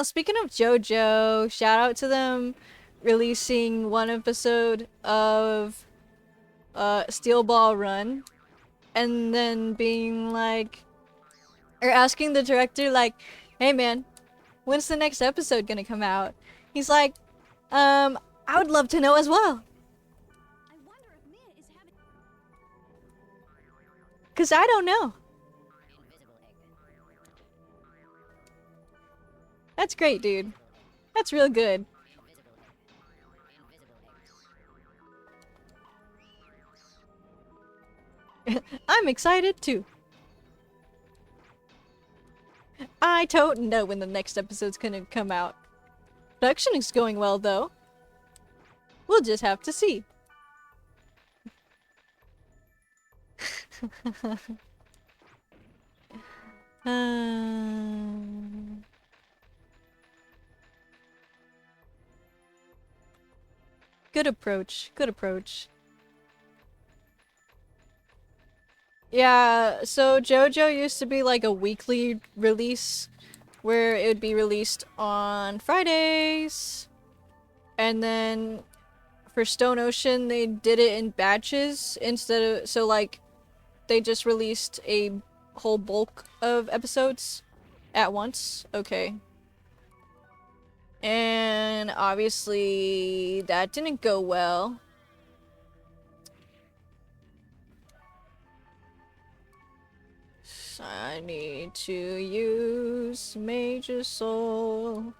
Speaking of JoJo, shout out to them releasing one episode of Steel Ball Run and then being like, or asking the director like, hey man, when's the next episode gonna come out? He's like, I would love to know as well. I wonder if Mia is having. 'Cause I don't know. That's great, dude. That's real good. I'm excited too. I don't know when the next episode's gonna come out. Production is going well though. We'll just have to see. Um... Good approach. Good approach. Yeah, so JoJo used to be like a weekly release where it would be released on Fridays. And then for Stone Ocean, they did it in batches instead of, so like they just released a whole bulk of episodes at once. Okay. And obviously that didn't go well. So I need to use Mage's Soul.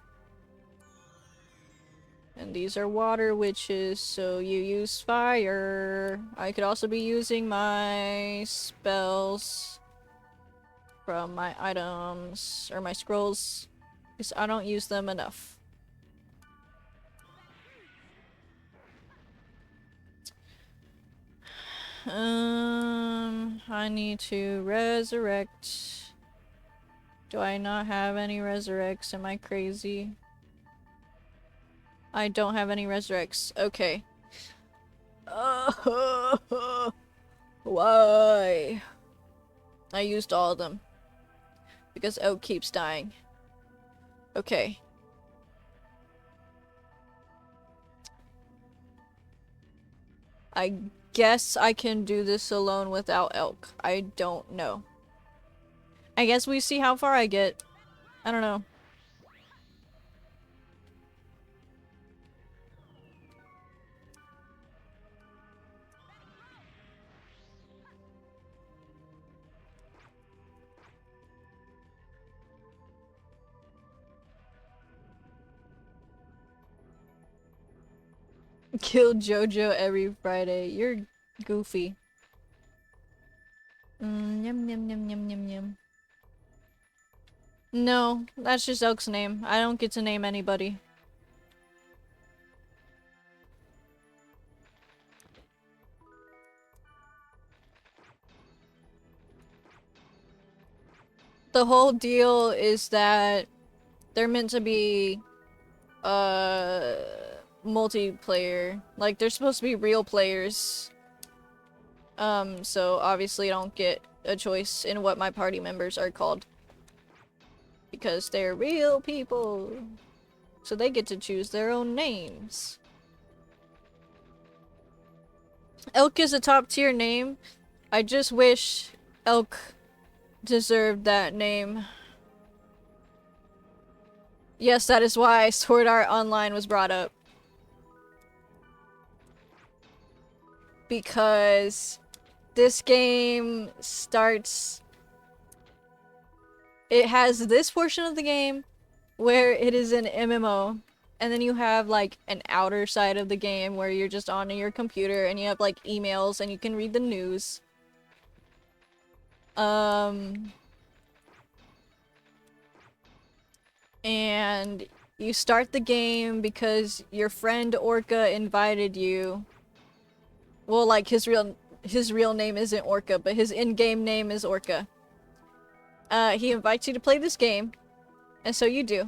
And these are water witches, so you use fire. I could also be using my spells from my items, or my scrolls, because I don't use them enough. I need to resurrect. Do I not have any resurrects? Am I crazy? I don't have any resurrects. Okay. Why? I used all of them. Because Oak keeps dying. Okay. I guess I can do this alone without Elk. I don't know. I guess we see how far I get. I don't know. Kill Jojo every Friday. You're goofy. Yum yum yum yum yum yum. No, that's just Elk's name. I don't get to name anybody. The whole deal is that they're meant to be uh multiplayer. Like they're supposed to be real players. So obviously I don't get a choice in what my party members are called. Because they're real people. So they get to choose their own names. Elk is a top tier name. I just wish Elk deserved that name. Yes, that is why Sword Art Online was brought up. Because this game starts... It has this portion of the game where it is an MMO. And then you have like an outer side of the game where you're just on your computer and you have like emails and you can read the news. And you start the game because your friend Orca invited you. Well, like his real name isn't Orca, but his in-game name is Orca. He invites you to play this game, and so you do.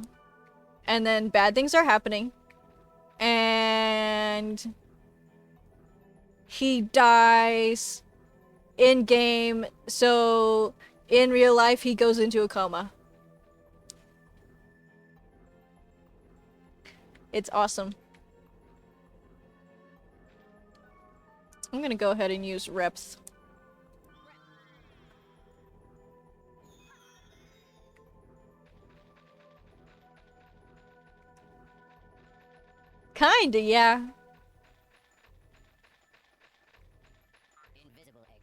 And then bad things are happening, and he dies in-game, so in real life he goes into a coma. It's awesome. I'm gonna go ahead and use reps. Kinda, yeah. Invisible egg.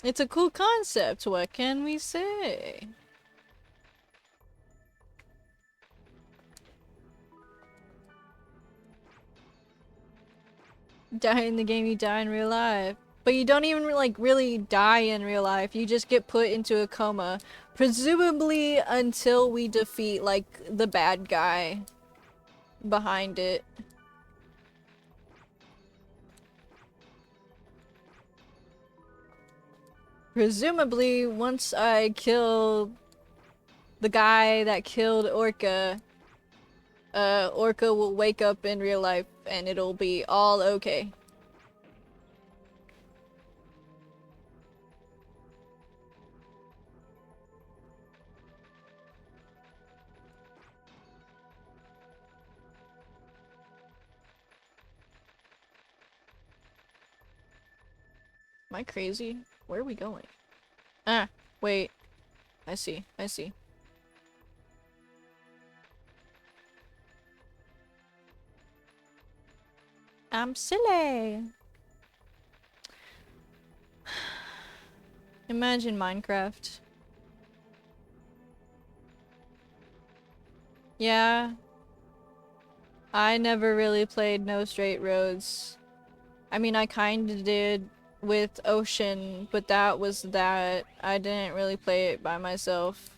It's a cool concept, what can we say? Die in the game, you die in real life. But you don't even like really die in real life, you just get put into a coma. Presumably until we defeat like the bad guy behind it. Presumably once I kill the guy that killed Orca, Orca will wake up in real life and it'll be all okay. Am I crazy? Where are we going? Ah, wait. I see, I see. I'm silly. Imagine Minecraft. Yeah. I never really played No Straight Roads. I mean, I kinda did with Ocean, but that was that. I didn't really play it by myself.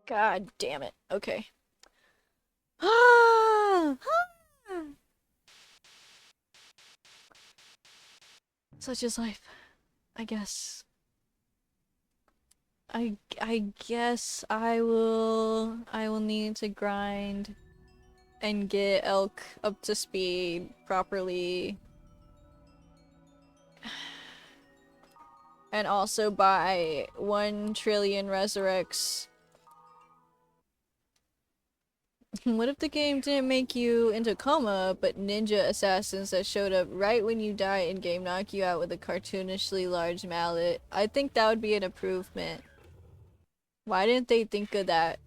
God damn it. Okay. Ah! Such is life, I guess. I guess I will need to grind and get Elk up to speed properly. And also buy 1 trillion resurrects. What if the game didn't make you into coma, but ninja assassins that showed up right when you die in game knock you out with a cartoonishly large mallet? I think that would be an improvement. Why didn't they think of that?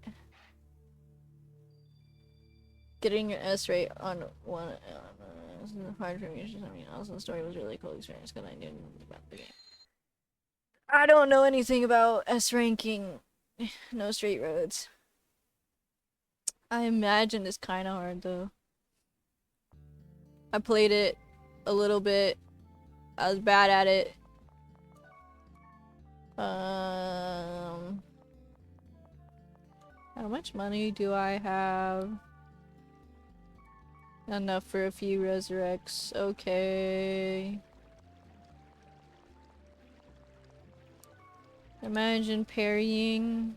Getting an S rate on one hard for me. I mean, also the story was a really cool experience because I knew about the game. I don't know anything about S ranking. No straight roads. I imagine it's kind of hard though. I played it a little bit. I was bad at it. How much money do I have? Enough for a few resurrects. Okay. Imagine parrying.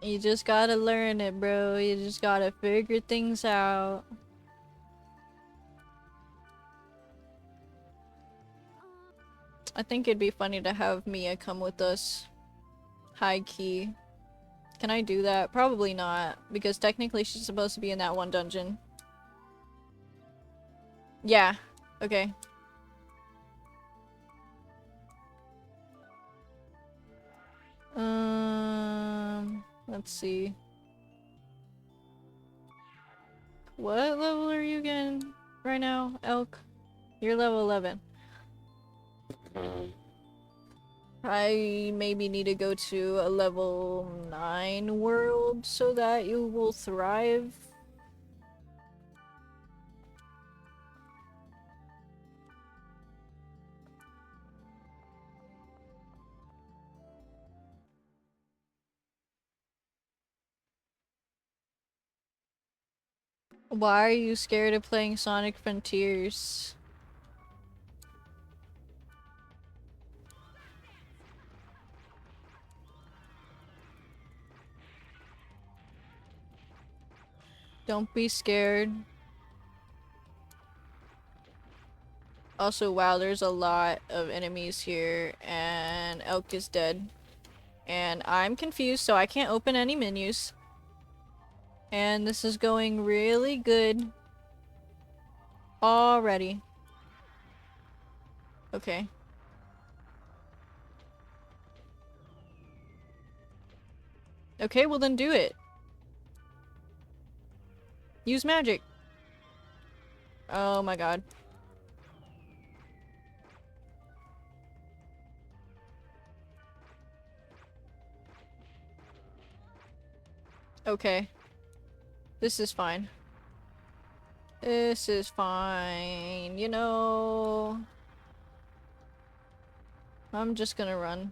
You just gotta learn it, bro. You just gotta figure things out. I think it'd be funny to have Mia come with us. High key. Can I do that? Probably not, because technically she's supposed to be in that one dungeon. Yeah. Okay. Let's see. What level are you again right now, Elk? You're level 11. I maybe need to go to a level 9 world so that you will thrive. Why are you scared of playing Sonic Frontiers? Don't be scared. Also, wow, there's a lot of enemies here, and Elk is dead. And I'm confused, so I can't open any menus. And this is going really good already. Okay. Okay, well then do it. Use magic. Oh my god. Okay. This is fine. This is fine. You know... I'm just gonna run.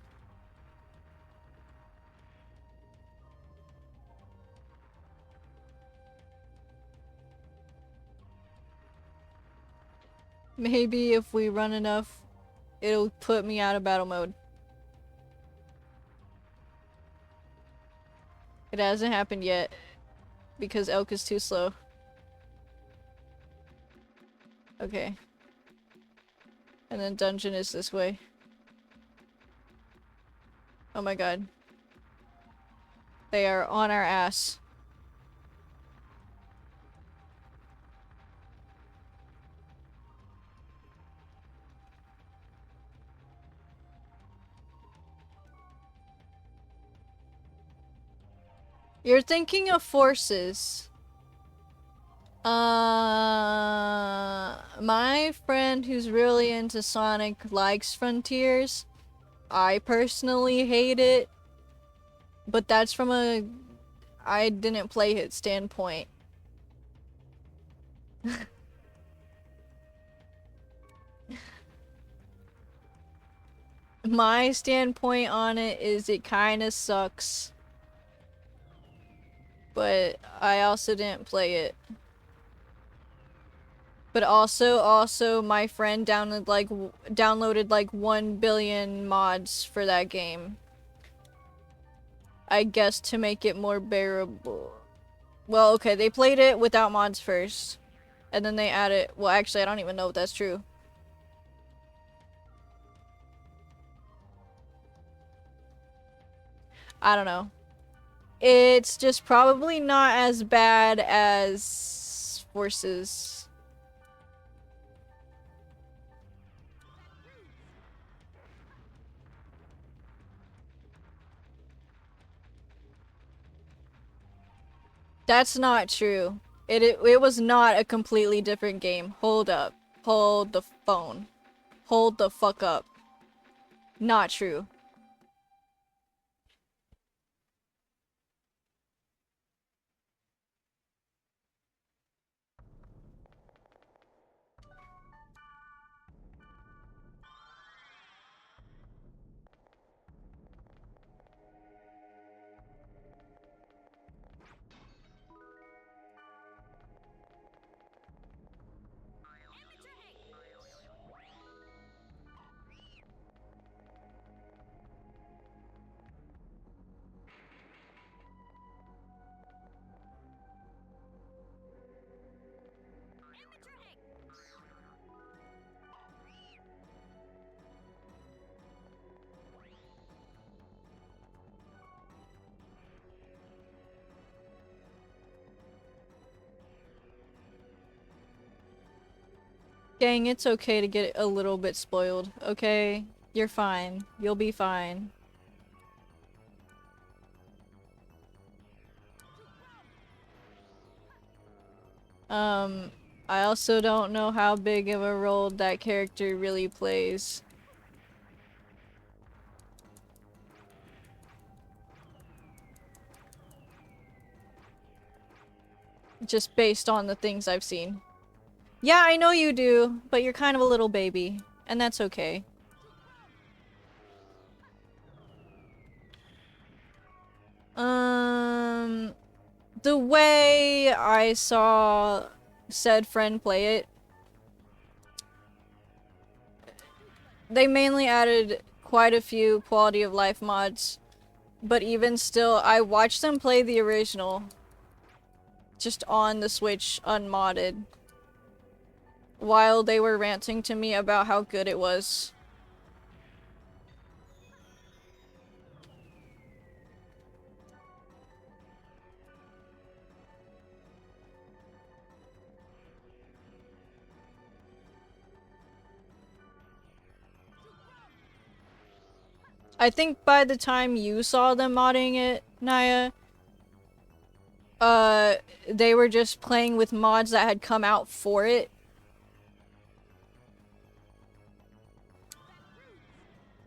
Maybe if we run enough, it'll put me out of battle mode. It hasn't happened yet, because Elk is too slow. Okay. And then dungeon is this way. Oh my god. They are on our ass. You're thinking of forces. My friend who's really into Sonic likes Frontiers. I personally hate it, but that's from a I didn't play it standpoint. My standpoint on it is it kind of sucks, but I also didn't play it. But also my friend downloaded like 1 billion mods for that game. I guess to make it more bearable. Well, okay, they played it without mods first. And then they added, well, actually, I don't even know if that's true. I don't know. It's just probably not as bad as Forces. That's not true. It was not a completely different game. Hold up. Hold the phone. Hold the fuck up. Not true. Gang, it's okay to get a little bit spoiled, okay? You're fine. You'll be fine. I also don't know how big of a role that character really plays. Just based on the things I've seen. Yeah, I know you do, but you're kind of a little baby, and that's okay. The way I saw said friend play it, they mainly added quite a few quality of life mods, but even still, I watched them play the original, just on the Switch, unmodded, while they were ranting to me about how good it was. I think by the time you saw them modding it, Naya, they were just playing with mods that had come out for it.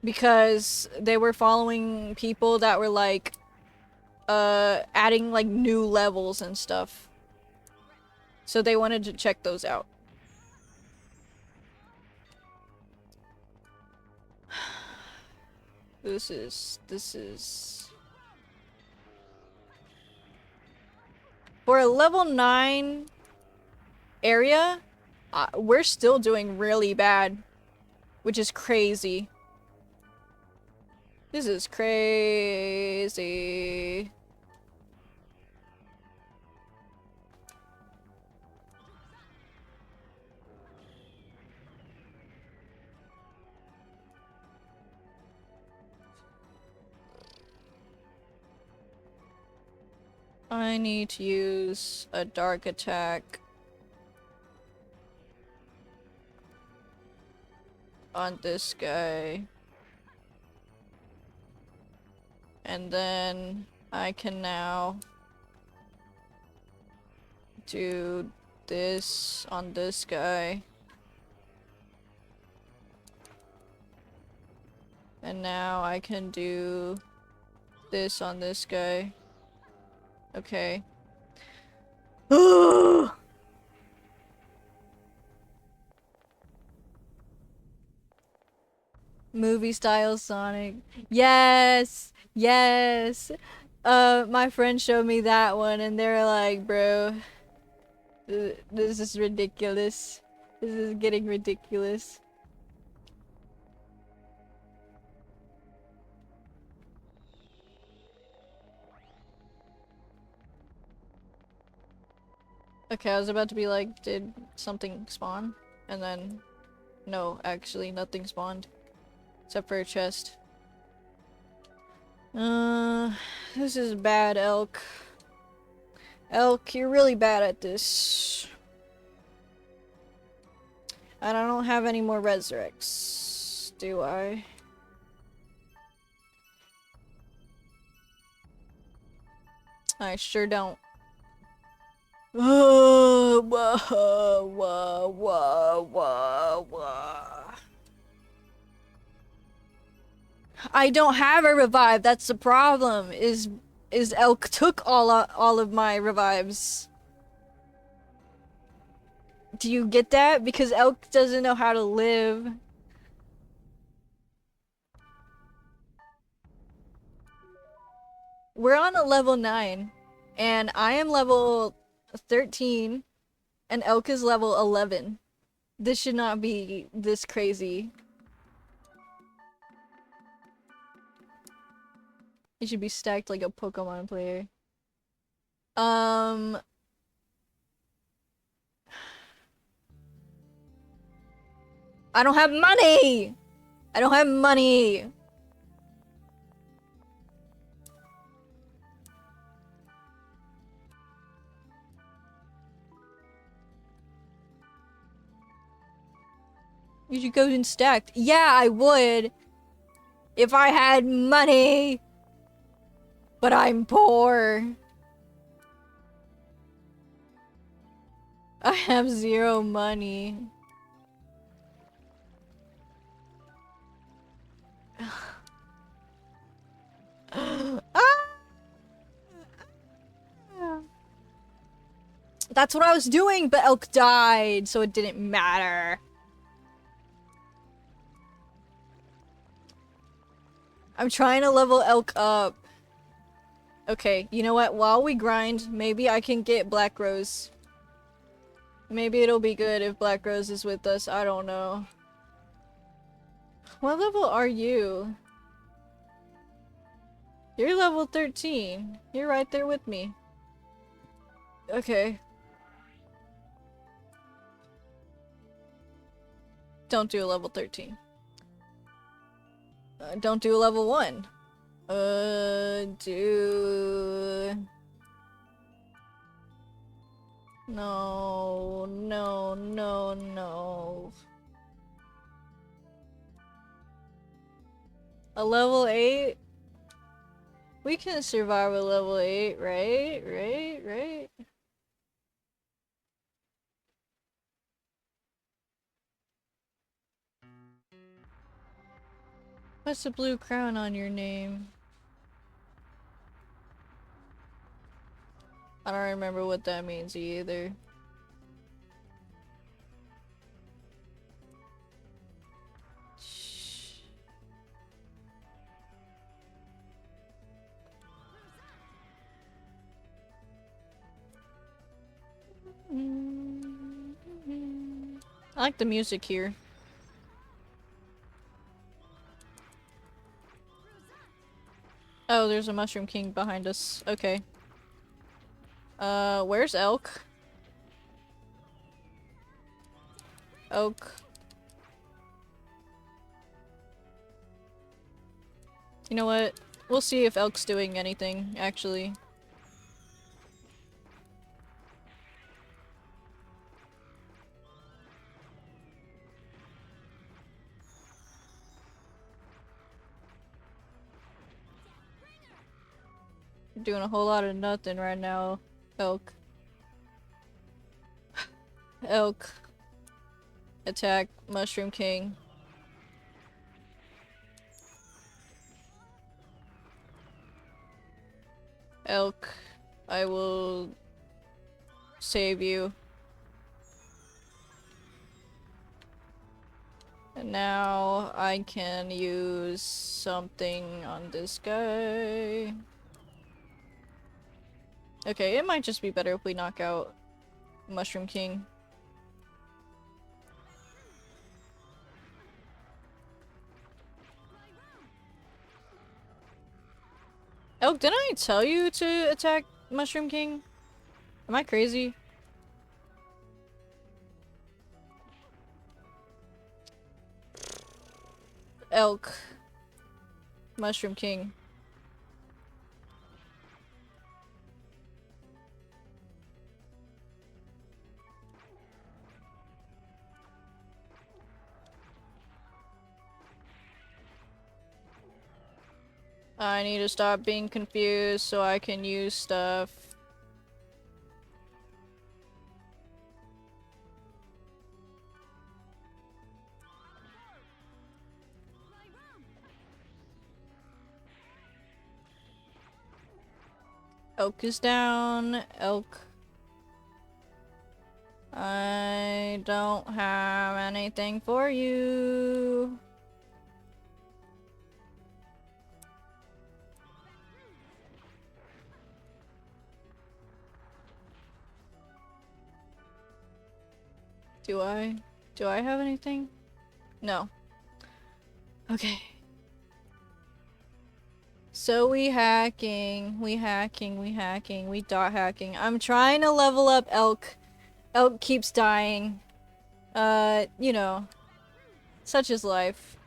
Because they were following people that were like, adding like new levels and stuff. So they wanted to check those out. This is... For a level 9 area, we're still doing really bad. Which is crazy. This is crazy. I need to use a dark attack on this guy. And then I can now do this on this guy. And now I can do this on this guy. Okay. Movie style Sonic. Yes! Yes! My friend showed me that one and they're like, bro, this is ridiculous. This is getting ridiculous. Okay, I was about to be like, did something spawn? And then, no, actually nothing spawned. Except for a chest. This is bad, Elk. Elk, you're really bad at this. And I don't have any more resurrects, do I? I sure don't. Whoa, whoa, whoa, whoa, whoa, whoa. I don't have a revive, that's the problem, is Elk took all of my revives. Do you get that? Because Elk doesn't know how to live. We're on a level 9, and I am level 13, and Elk is level 11. This should not be this crazy. You should be stacked like a Pokemon player. I don't have money! I don't have money! You should go and stacked. Yeah, I would! If I had money! But I'm poor. I have 0 money. That's what I was doing, but Elk died, so it didn't matter. I'm trying to level Elk up. Okay, you know what? While we grind, maybe I can get Black Rose. Maybe it'll be good if Black Rose is with us. I don't know. What level are you? You're level 13. You're right there with me. Okay. Don't do a level 13. Don't do a level 1. Do... No, no, no, no. A level 8? We can survive a level 8, right? Right? What's the blue crown on your name? I don't remember what that means either. I like the music here. Oh, there's a Mushroom King behind us. Okay. Where's Elk? Oak. You know what? We'll see if Elk's doing anything, actually. You're doing a whole lot of nothing right now, Elk. Elk. Attack Mushroom King. Elk, I will save you. And now I can use something on this guy. Okay, it might just be better if we knock out Mushroom King. Elk, didn't I tell you to attack Mushroom King? Am I crazy? Elk. Mushroom King. I need to stop being confused so I can use stuff. Elk is down. Elk. I don't have anything for you. Do I? Do I have anything? No. Okay. So we hacking, we dot hacking. I'm trying to level up Elk. Elk keeps dying. You know. Such is life.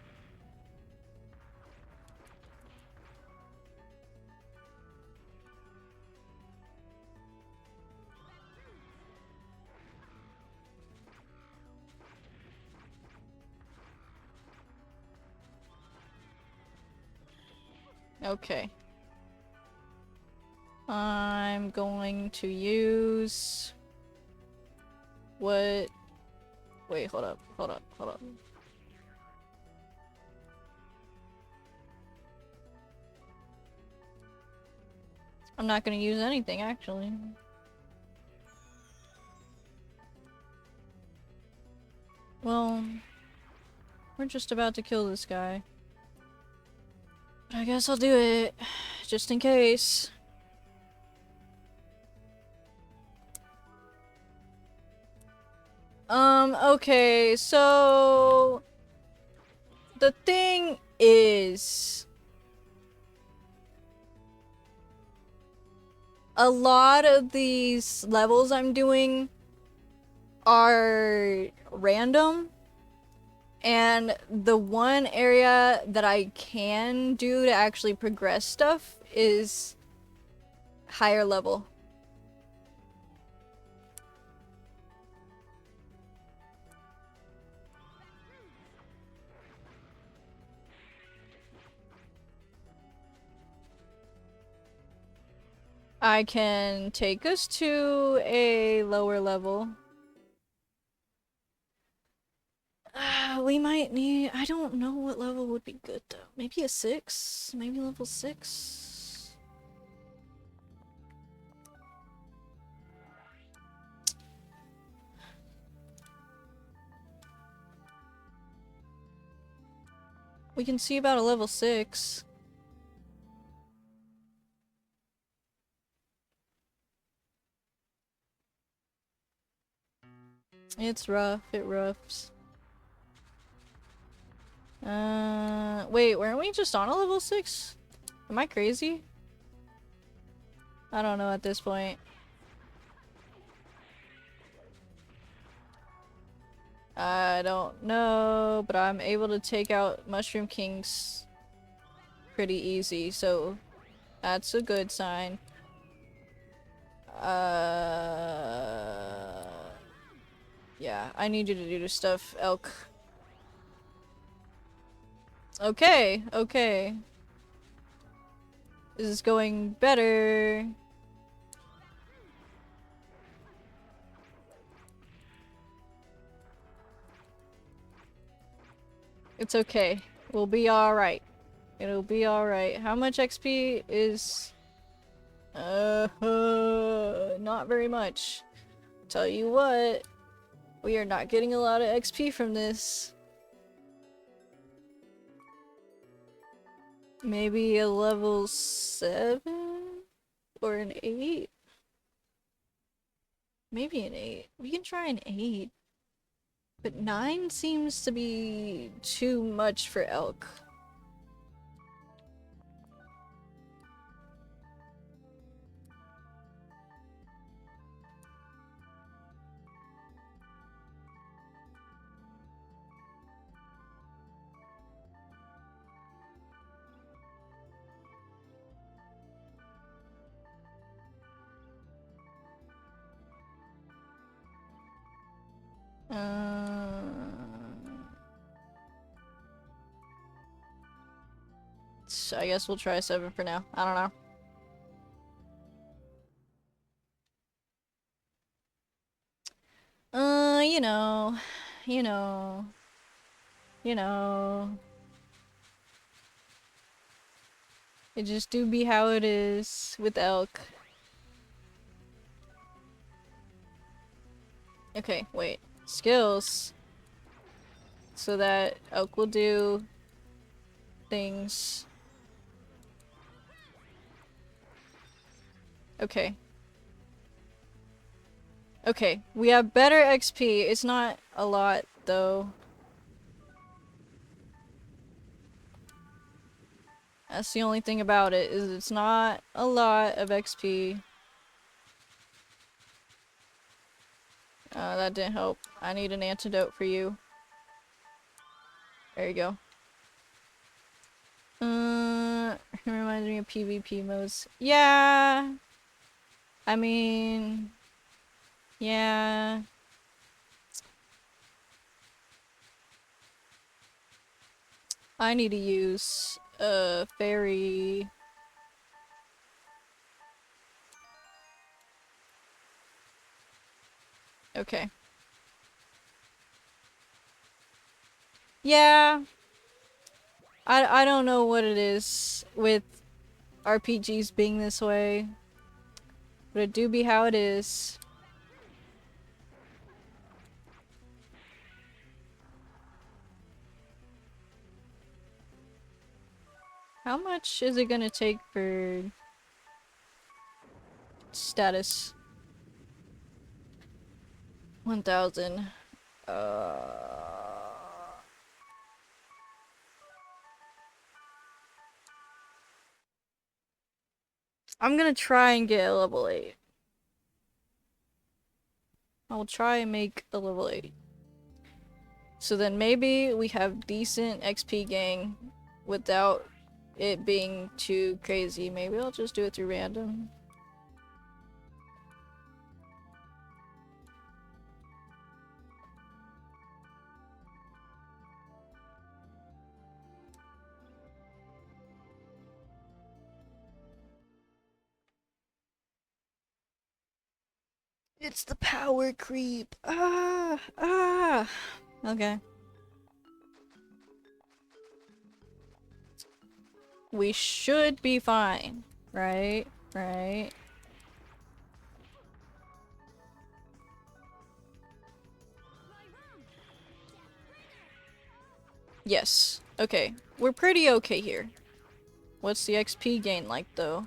Okay. I'm going to use... What? Wait, hold up. I'm not gonna use anything, actually. Well, we're just about to kill this guy. But I guess I'll do it, just in case. Okay, so... The thing is... A lot of these levels I'm doing are random. And the one area that I can do to actually progress stuff is higher level. I can take us to a lower level. We might need... I don't know what level would be good though. Maybe a 6? Maybe level 6? We can see about a level 6. It's rough. It roughs. Wait, weren't we just on a level 6? Am I crazy? I don't know at this point. I don't know, but I'm able to take out Mushroom Kings pretty easy, so that's a good sign. Yeah, I need you to do stuff, Elk. Okay, okay. This is going better. It's okay. We'll be alright. It'll be alright. How much XP is... not very much. Tell you what, we are not getting a lot of XP from this. Maybe a level 7? Or an 8? Maybe an 8. We can try an 8. But 9 seems to be too much for Elk. So I guess we'll try 7 for now. I don't know. You know. You know. You know. It just do be how it is with Elk. Okay, wait. Skills. So that Elk will do things. Okay. Okay, we have better XP. It's not a lot, though. That's the only thing about it, is it's not a lot of XP. That didn't help. I need an antidote for you. There you go. It reminds me of PvP modes. Yeah! I mean... Yeah... I need to use a fairy... Okay. Yeah. I don't know what it is with RPGs being this way. But it do be how it is. How much is it gonna take for status? 1,000. I'm gonna try and get a level 8. I'll try and make a level 8. So then maybe we have decent XP gain without it being too crazy. Maybe I'll just do it through random. It's the power creep. Okay. We should be fine, right? Right? Yes. Okay. We're pretty okay here. What's the XP gain like, though?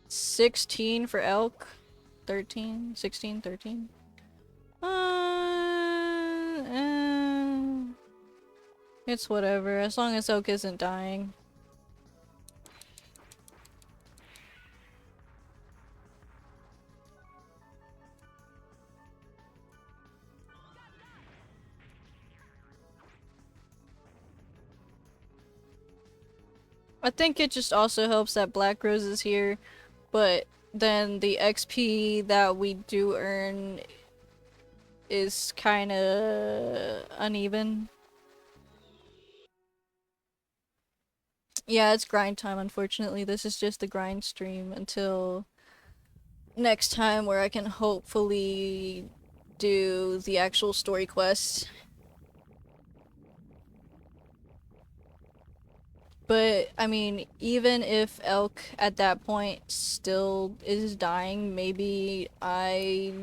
16 for Elk. 13? 16? 13? It's whatever, as long as Elk isn't dying. I think it just also helps that Black Rose is here, but then the XP that we do earn is kinda uneven. Yeah, it's grind time, unfortunately. This is just the grind stream until next time where I can hopefully do the actual story quest. But, I mean, even if Elk at that point still is dying, maybe I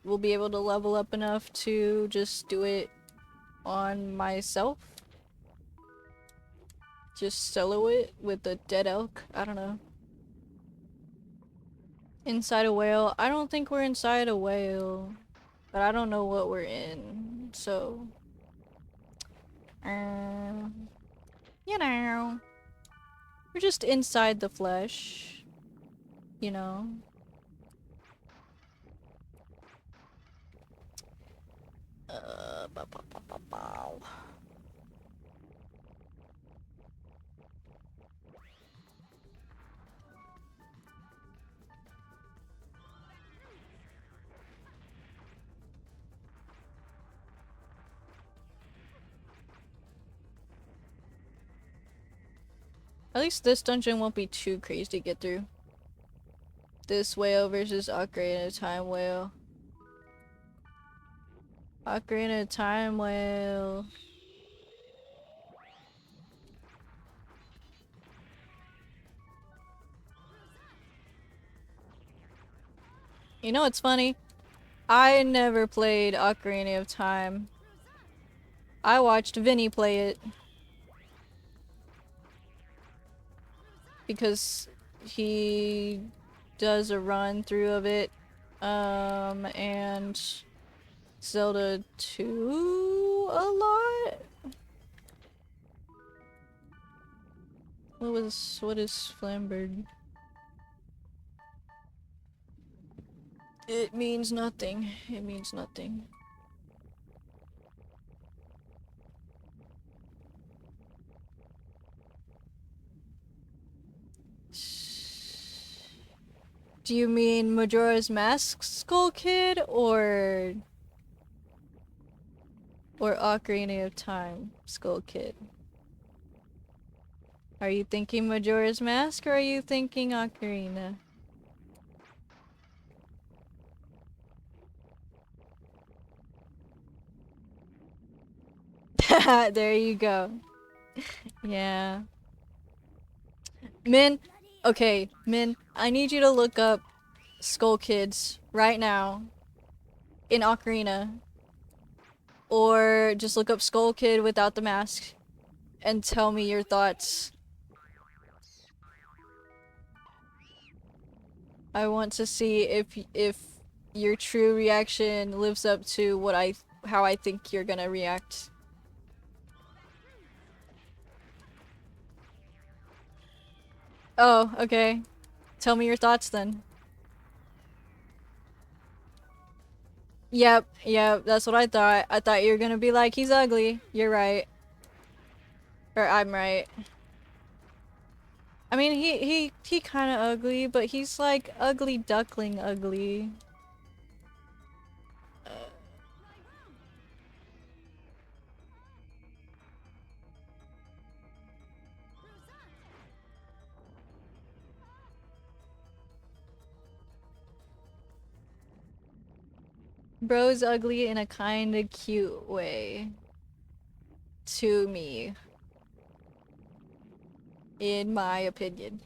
will be able to level up enough to just do it on myself. Just solo it with the dead elk. I don't know. Inside a whale. I don't think we're inside a whale. But I don't know what we're in. So... you know. We're just inside the flesh. You know. Bow, bow, bow, bow, bow. At least this dungeon won't be too crazy to get through. This whale versus Ocarina of Time whale. Ocarina of Time whale. You know what's funny? I never played Ocarina of Time. I watched Vinny play it. Because he does a run through of it. And Zelda 2 a lot? What is Flamberg? It means nothing. It means nothing. Do you mean Majora's Mask Skull Kid or Ocarina of Time Skull Kid? Are you thinking Majora's Mask or are you thinking Ocarina? There you go. Yeah. Min, okay, Min, I need you to look up Skull Kids right now in Ocarina. Or just look up Skull Kid without the mask and tell me your thoughts. I want to see if your true reaction lives up to how I think you're gonna react. Oh, okay. Tell me your thoughts then. Yep, that's what I thought. I thought you were gonna be like, he's ugly. You're right. Or I'm right. I mean, he kinda ugly, but he's like ugly duckling ugly. Bro's ugly in a kinda cute way. To me. In my opinion.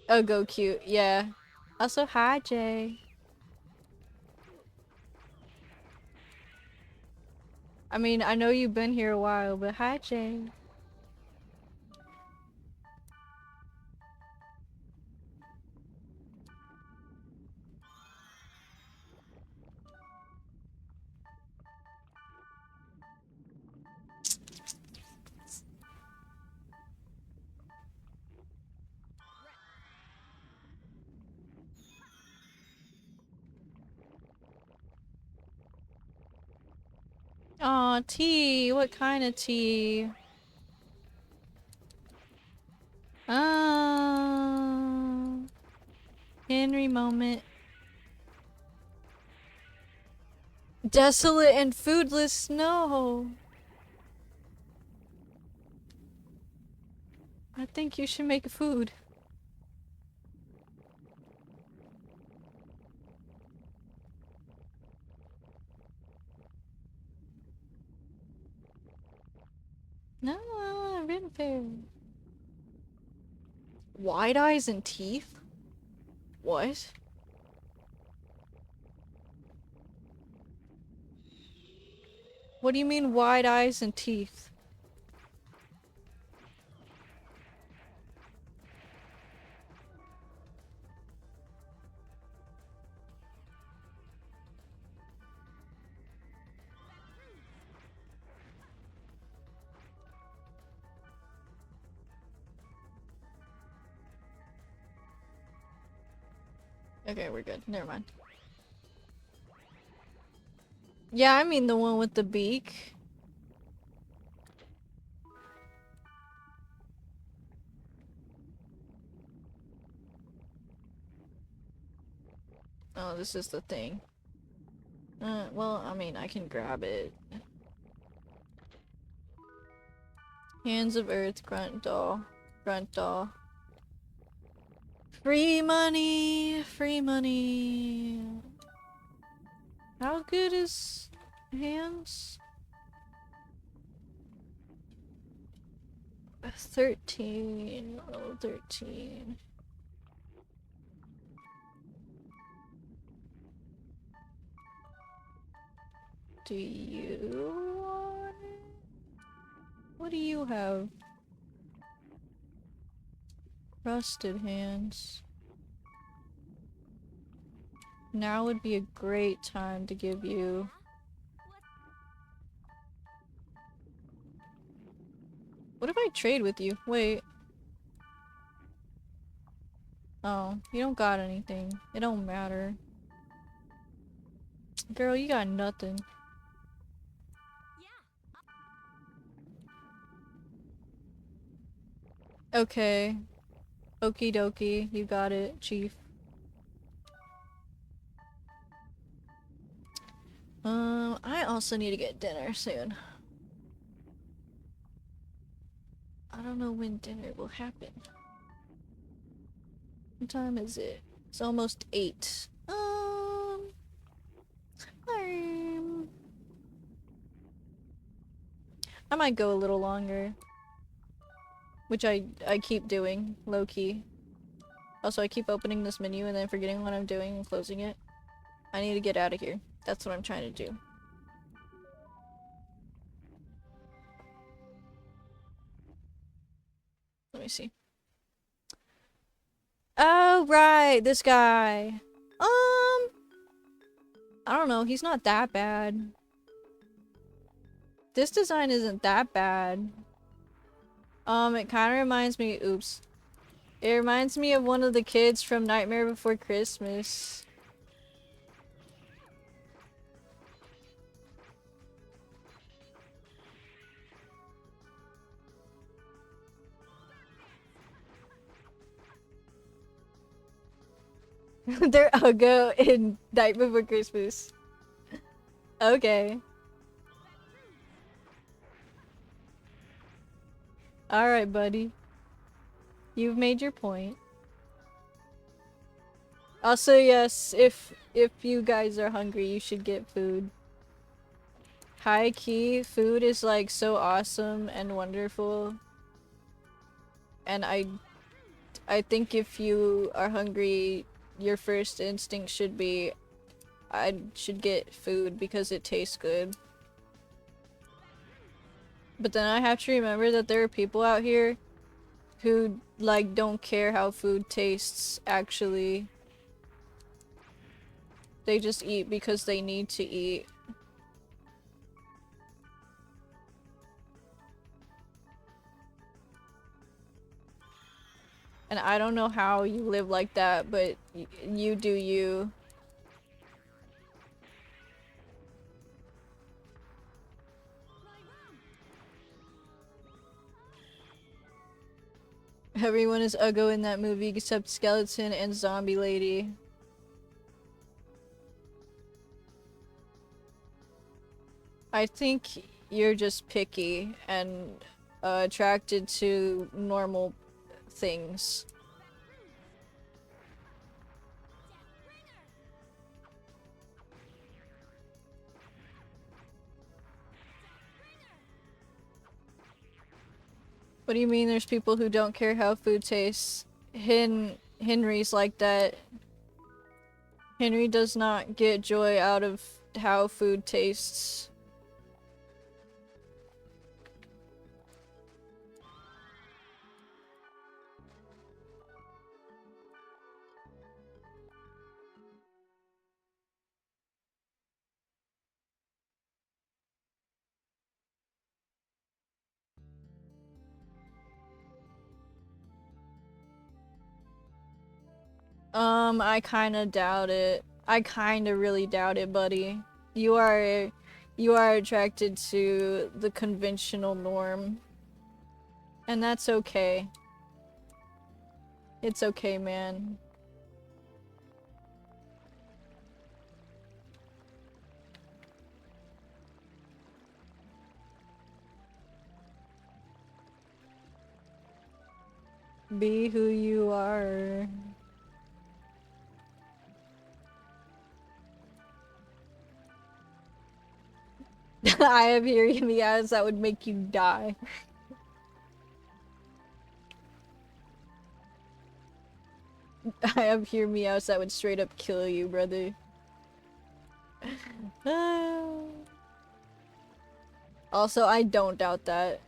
Oh, go cute, yeah. Also, hi, Jay. I mean, I know you've been here a while, but hi, Jay. Aw, tea. What kind of tea? Henry moment. Desolate and foodless, no. I think you should make food. No, I've been fair. Wide eyes and teeth? What? What do you mean wide eyes and teeth? Okay, we're good. Never mind. Yeah, I mean the one with the beak. Oh, this is the thing. Well, I mean, I can grab it. Hands of Earth, Grunt Doll. Grunt Doll. Free money! Free money! How good is hands? 13. Oh, 13. Do you want it? What do you have? Rusted hands. Now would be a great time to give you... What if I trade with you? Wait. Oh, you don't got anything. It don't matter. Girl, you got nothing. Okay. Okie dokie, you got it, Chief. I also need to get dinner soon. I don't know when dinner will happen. What time is it? It's almost 8. I might go a little longer. Which I keep doing, low-key. Also, I keep opening this menu and then forgetting what I'm doing and closing it. I need to get out of here. That's what I'm trying to do. Let me see. Oh, right, this guy. I don't know, he's not that bad. This design isn't that bad. It kind of reminds me, oops. It reminds me of one of the kids from Nightmare Before Christmas. They're Uggo in Night Before Christmas. Okay. Alright, buddy. You've made your point. Also, yes, if you guys are hungry, you should get food. High key, food is like so awesome and wonderful. And I think if you are hungry, your first instinct should be, I should get food because it tastes good. But then I have to remember that there are people out here who, like, don't care how food tastes, actually. They just eat because they need to eat. And I don't know how you live like that, but you do you. Everyone is Uggo in that movie except Skeleton and Zombie Lady. I think you're just picky and attracted to normal things. What do you mean there's people who don't care how food tastes? Henry's like that. Henry does not get joy out of how food tastes. I kinda doubt it. I kinda really doubt it, buddy. You are attracted to the conventional norm. And that's okay. It's okay, man. Be who you are. I have hearing the ads that would make you die. I have hear meows that would straight up kill you, brother. Also, I don't doubt that.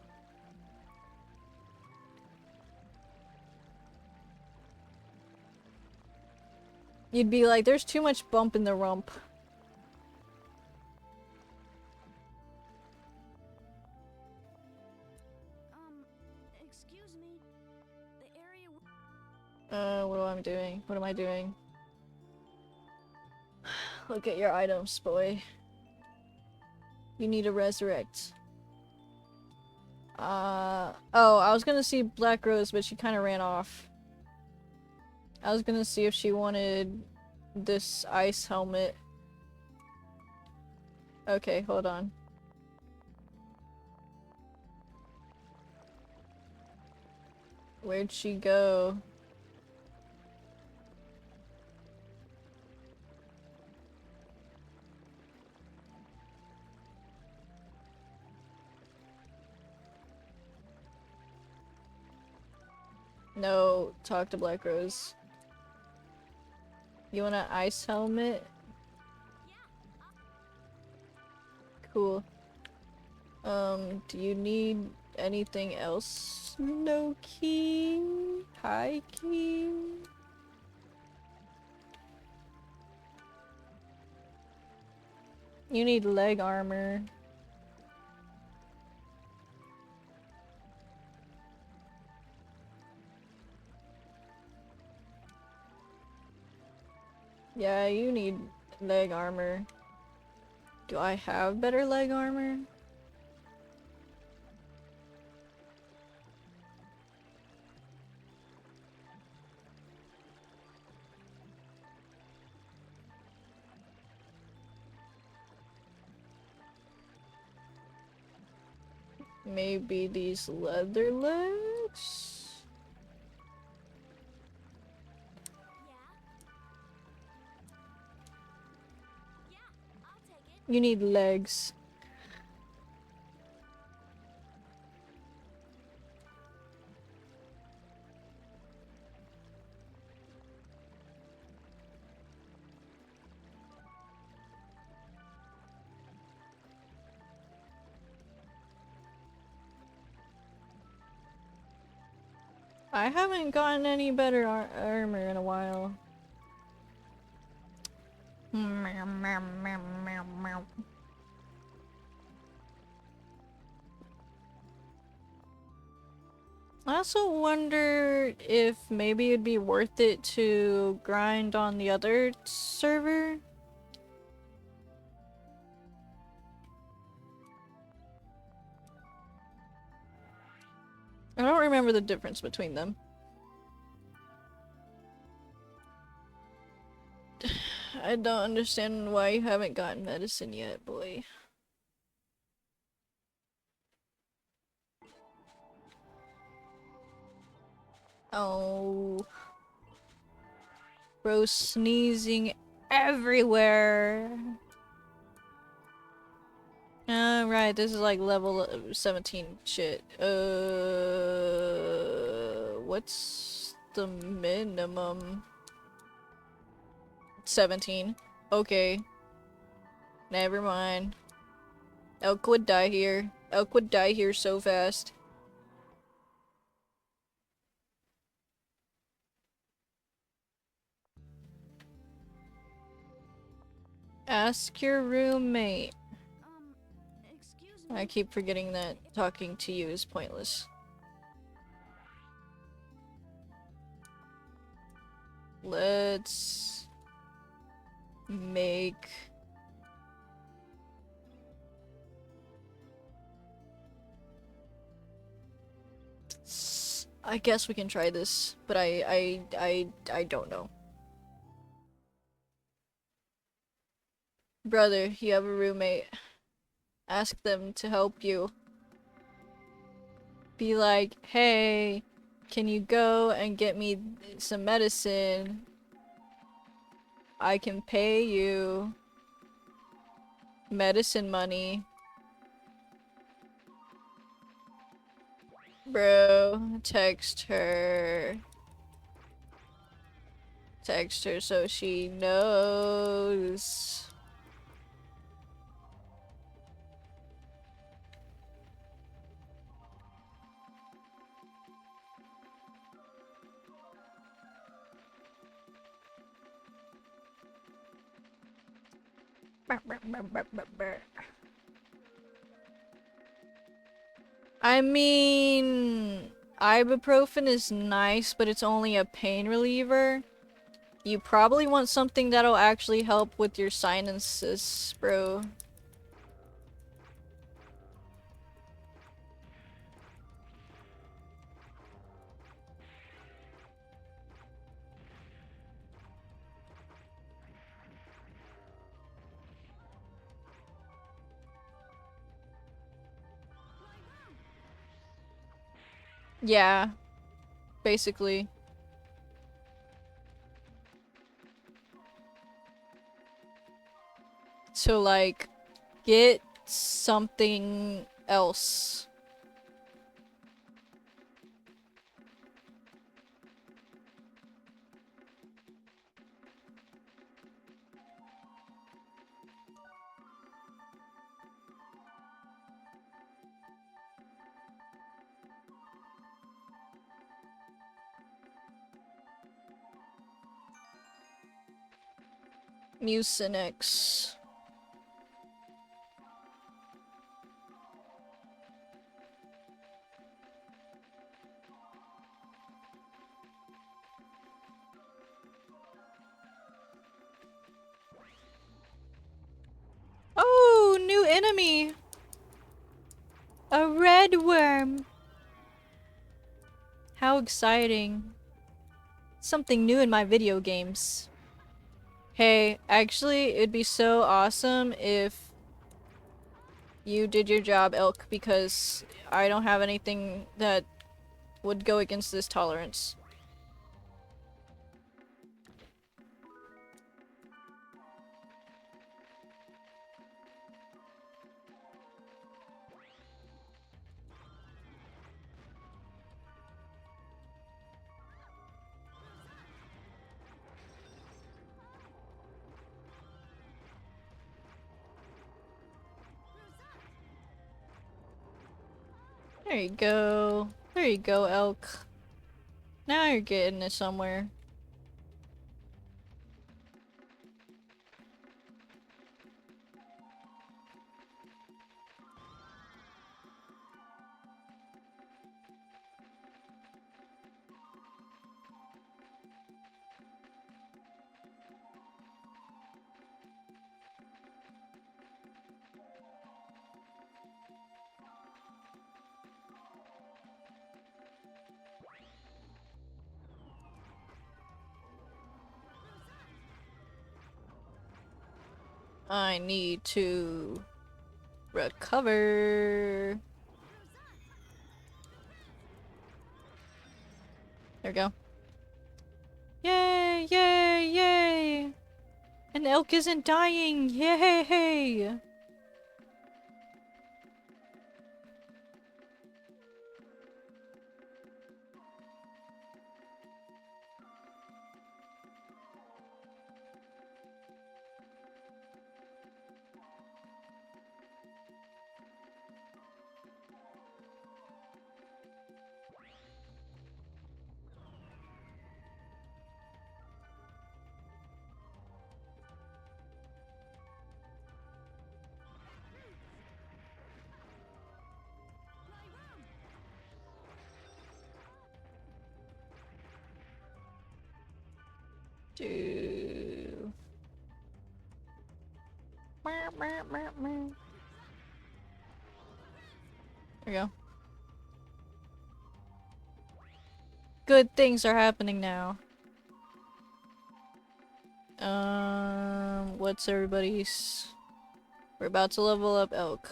You'd be like, there's too much bump in the rump. Excuse me. The area. What am I doing? What am I doing? Look at your items, boy. You need to resurrect. Oh, I was gonna see Black Rose, but she kind of ran off. I was gonna see if she wanted this ice helmet. Okay, hold on. Where'd she go? No, talk to Black Rose. You want an ice helmet? Cool. Do you need anything else? No key? Hi key? You need leg armor. Yeah, you need leg armor. Do I have better leg armor? Maybe these leather legs? You need legs. I haven't gotten any better armor in a while. Meow, meow, meow, meow, meow. I also wonder if maybe it'd be worth it to grind on the other server. I don't remember the difference between them. I don't understand why you haven't gotten medicine yet, boy. Oh. Bro sneezing everywhere. Right, this is like level 17 shit. What's the minimum? 17. Okay. Never mind. Elk would die here. Elk would die here so fast. Ask your roommate. Excuse me. I keep forgetting that talking to you is pointless. Let's make I guess we can try this, but I don't know. Brother, you have a roommate. Ask them to help you. Be like, hey, can you go and get me some medicine? I can pay you medicine money. Bro, text her. Text her so she knows. I mean, ibuprofen is nice, but it's only a pain reliever. You probably want something that'll actually help with your sinuses, bro. Yeah, basically. So, like, get something else. Mucinex. Oh, new enemy! A red worm! How exciting. Something new in my video games. Hey, actually, it'd be so awesome if you did your job, Elk, because I don't have anything that would go against this tolerance. There you go. There you go, Elk. Now you're getting it somewhere. I need to recover. There we go. Yay! Yay! Yay! An elk isn't dying! Yay! Do. There we go. Good things are happening now. What's everybody's? We're about to level up Elk.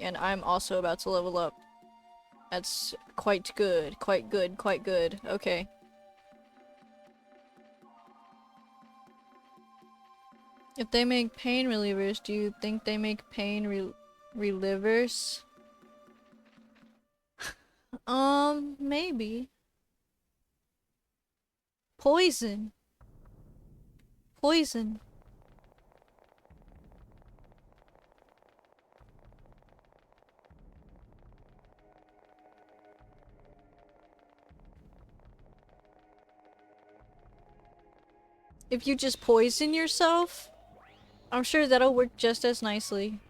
And I'm also about to level up. That's quite good, quite good, quite good. Okay. If they make pain relievers, do you think they make pain relievers? Maybe. Poison. Poison. If you just poison yourself, I'm sure that'll work just as nicely.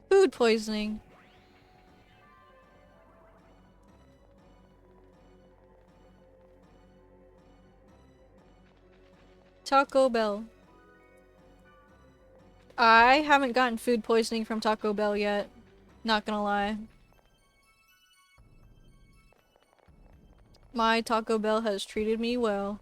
Food poisoning. Taco Bell. I haven't gotten food poisoning from Taco Bell yet. Not gonna lie. My Taco Bell has treated me well.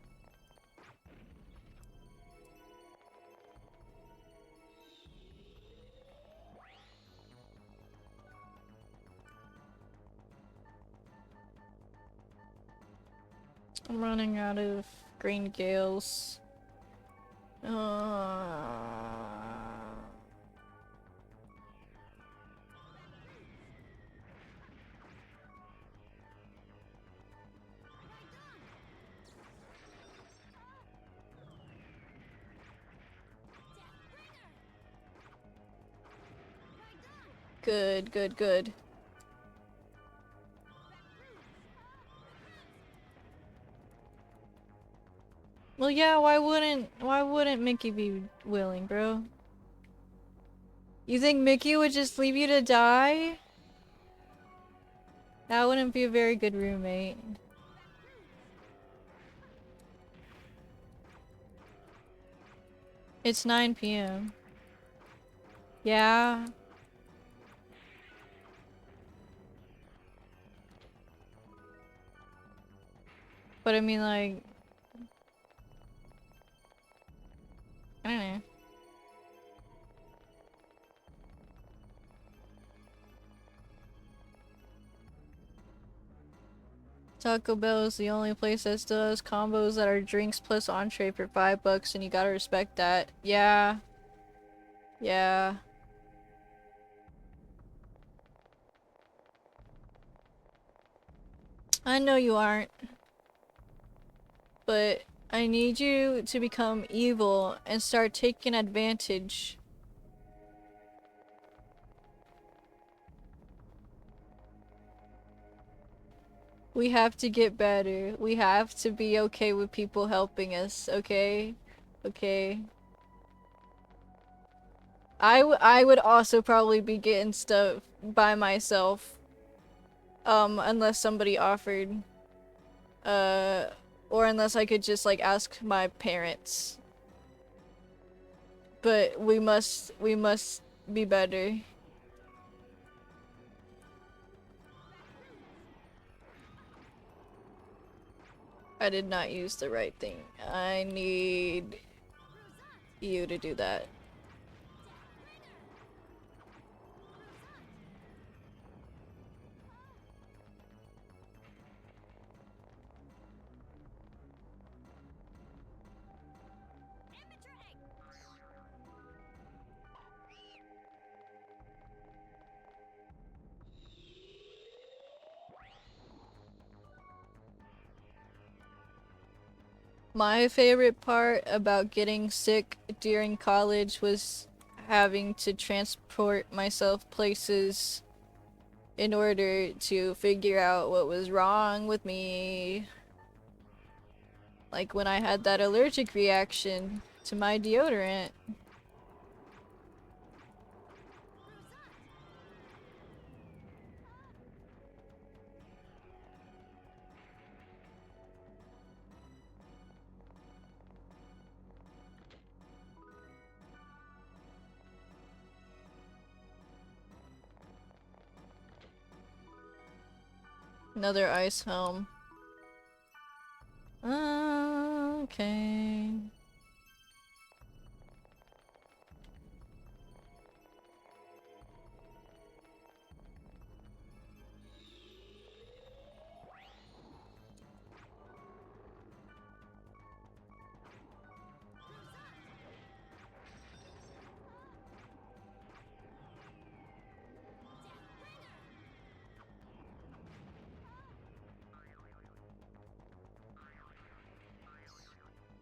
I'm running out of green gales. Good, good, good. Well, yeah, why wouldn't Mickey be willing, bro? You think Mickey would just leave you to die? That wouldn't be a very good roommate. It's 9 p.m. Yeah. But I mean, like... I don't know. Taco Bell is the only place that still has combos that are drinks plus entree for $5 and you gotta respect that. Yeah. Yeah. I know you aren't. But I need you to become evil and start taking advantage. We have to get better. We have to be okay with people helping us, okay? Okay. I would also probably be getting stuff by myself. Unless somebody offered. Or unless I could just like ask my parents. But we must be better. I did not use the right thing. I need you to do that. My favorite part about getting sick during college was having to transport myself places in order to figure out what was wrong with me. Like when I had that allergic reaction to my deodorant. Another ice helm. Okay.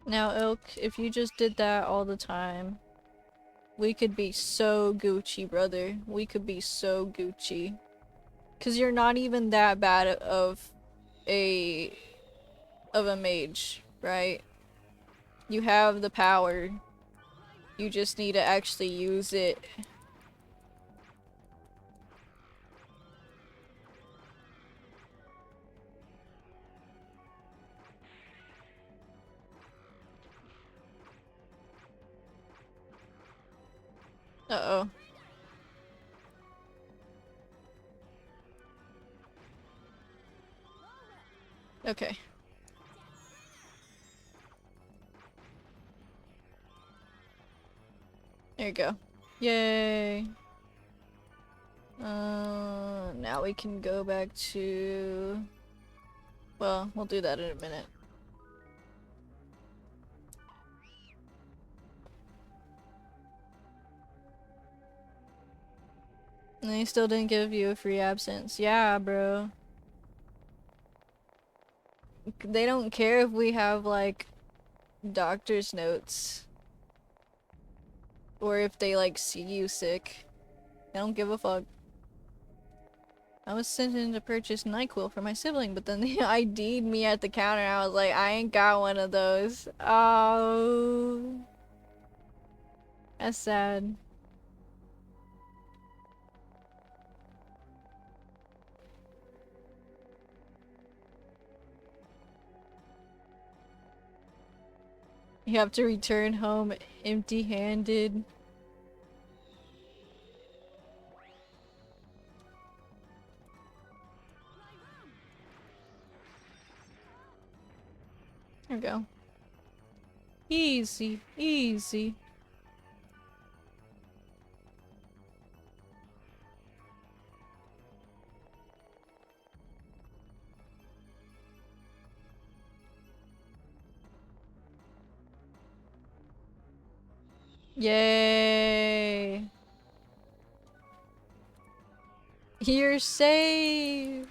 Now, Ilk, if you just did that all the time, we could be so Gucci, brother. We could be so Gucci. 'Cause you're not even that bad a of a mage, right? You have the power. You just need to actually use it. Uh-oh. Okay. There you go. Yay. Now we can go back to... Well, we'll do that in a minute. And they still didn't give you a free absence. Yeah, bro. They don't care if we have, like, doctor's notes. Or if they, like, see you sick. They don't give a fuck. I was sent in to purchase NyQuil for my sibling, but then they ID'd me at the counter. I was like, I ain't got one of those. Oh. That's sad. You have to return home empty-handed. There we go. Easy, easy. Yay! You're saved!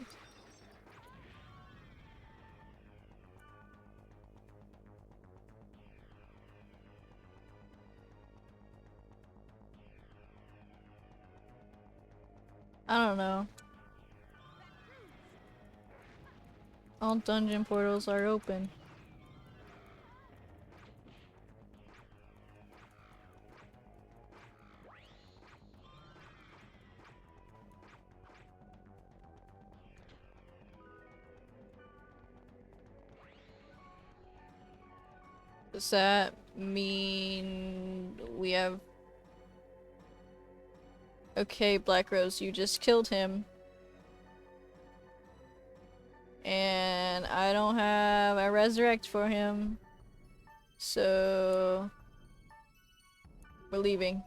I don't know. All dungeon portals are open. Does that mean we have... Okay, Black Rose, you just killed him. And I don't have a resurrect for him. So... We're leaving.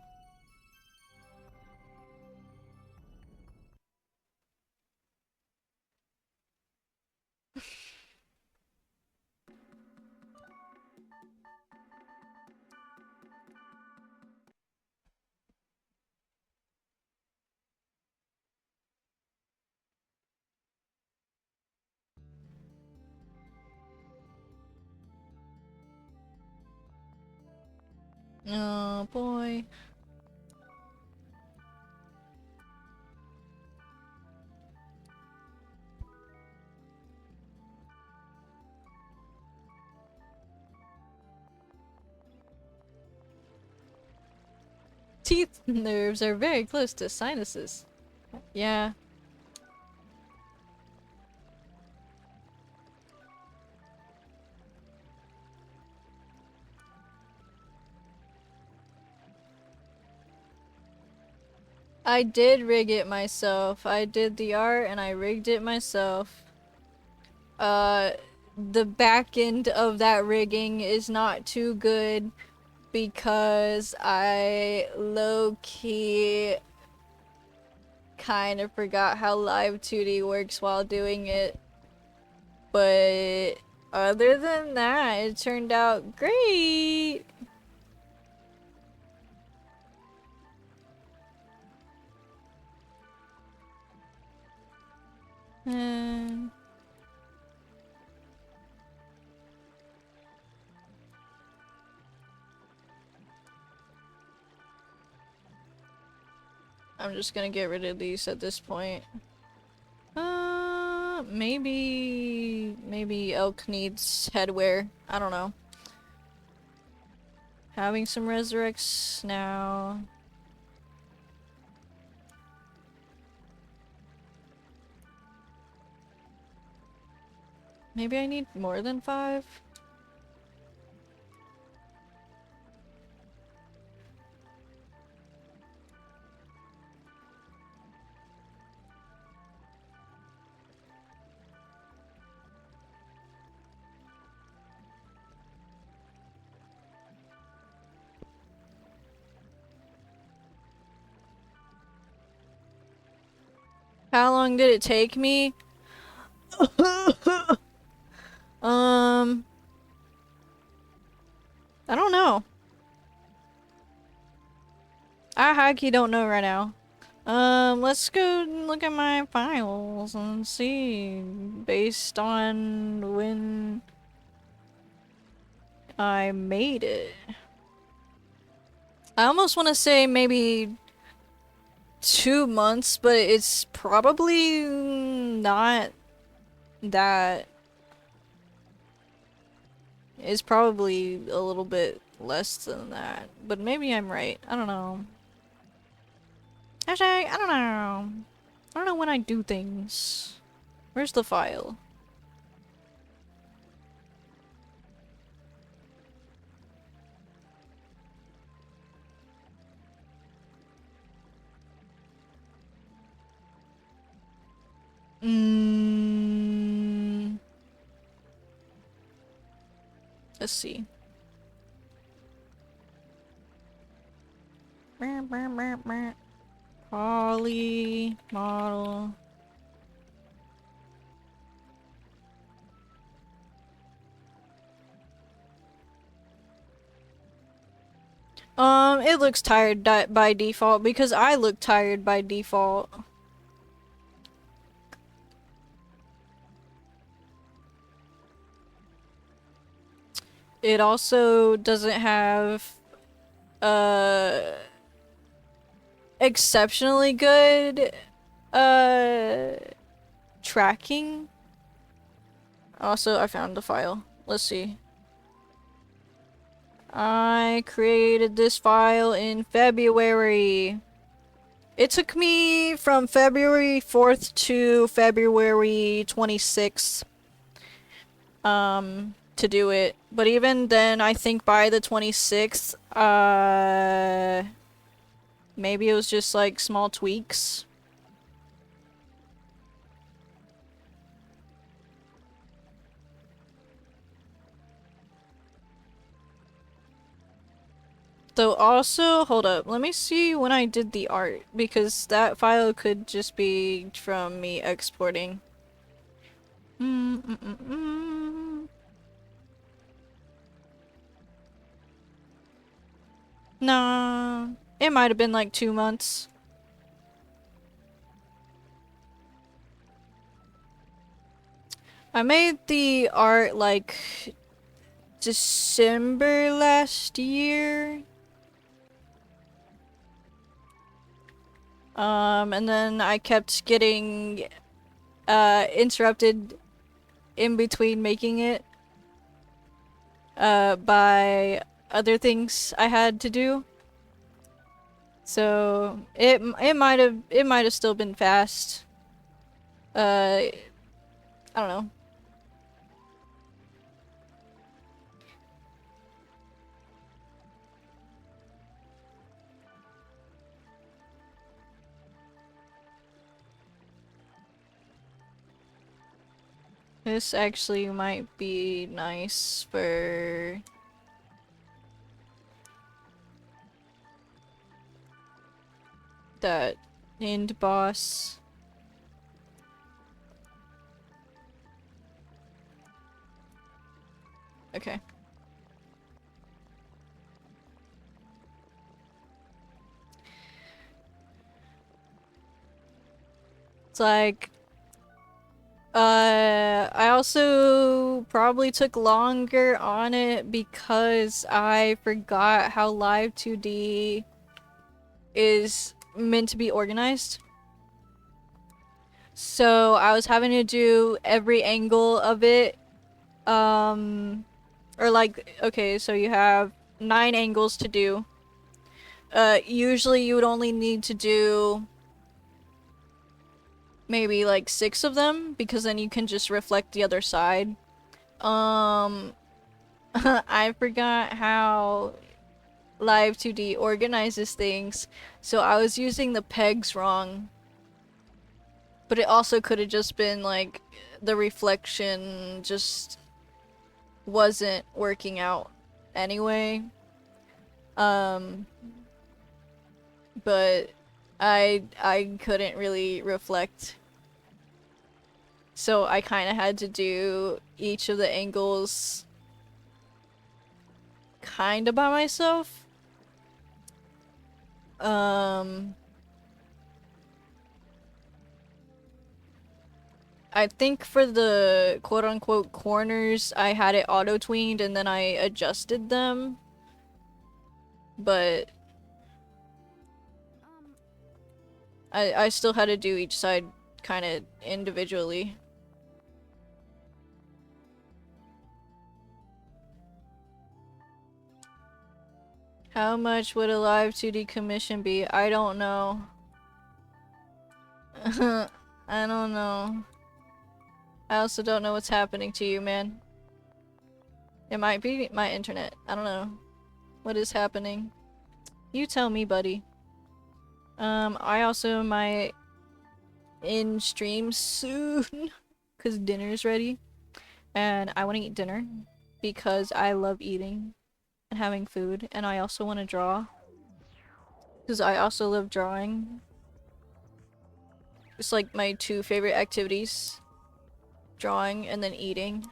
Oh boy. Teeth nerves are very close to sinuses. Yeah. I did rig it myself. I did the art and I rigged it myself. The back end of that rigging is not too good because I low-key kind of forgot how Live 2D works while doing it. But other than that, it turned out great. And I'm just gonna get rid of these at this point. Maybe Elk needs headwear. I don't know. Having some resurrects now. Maybe I need more than 5? How long did it take me? I don't know. I high-key don't know right now. Let's go look at my files and see based on when I made it. I almost want to say maybe 2 months, but it's probably not that. It's probably a little bit less than that, but maybe I'm right. I don't know. Actually, I don't know. I don't know when I do things. Where's the file? Let's see. Poly model. It looks tired by default because I look tired by default. It also doesn't have exceptionally good tracking. Also, I found the file. Let's see. I created this file in February. It took me from February 4th to February 26th to do it. But even then, I think by the 26th, maybe it was just like small tweaks. Though also, hold up, let me see when I did the art, because that file could just be from me exporting. Nah, it might have been like 2 months. I made the art like December last year. And then I kept getting interrupted in between making it by other things I had to do. So it might have still been fast. I don't know. This actually might be nice for that end boss. Okay. It's like I also probably took longer on it because I forgot how Live 2D is meant to be organized. So I was having to do every angle of it. Or like, okay, so you have 9 angles to do. Usually you would only need to do maybe like 6 of them, because then you can just reflect the other side. I forgot how Live 2D organizes things, so I was using the pegs wrong. But it also could have just been like the reflection just wasn't working out anyway. But I couldn't really reflect. So I kind of had to do each of the angles kind of by myself. I think for the quote-unquote corners, I had it auto-tweened and then I adjusted them. But I still had to do each side kind of individually. How much would a Live 2D commission be? I don't know. I don't know. I also don't know what's happening to you, man. It might be my internet. I don't know. What is happening? You tell me, buddy. I also might end stream soon because dinner's ready. And I want to eat dinner because I love eating and having food. And I also want to draw because I also love drawing. It's like my 2 favorite activities. Drawing and then eating.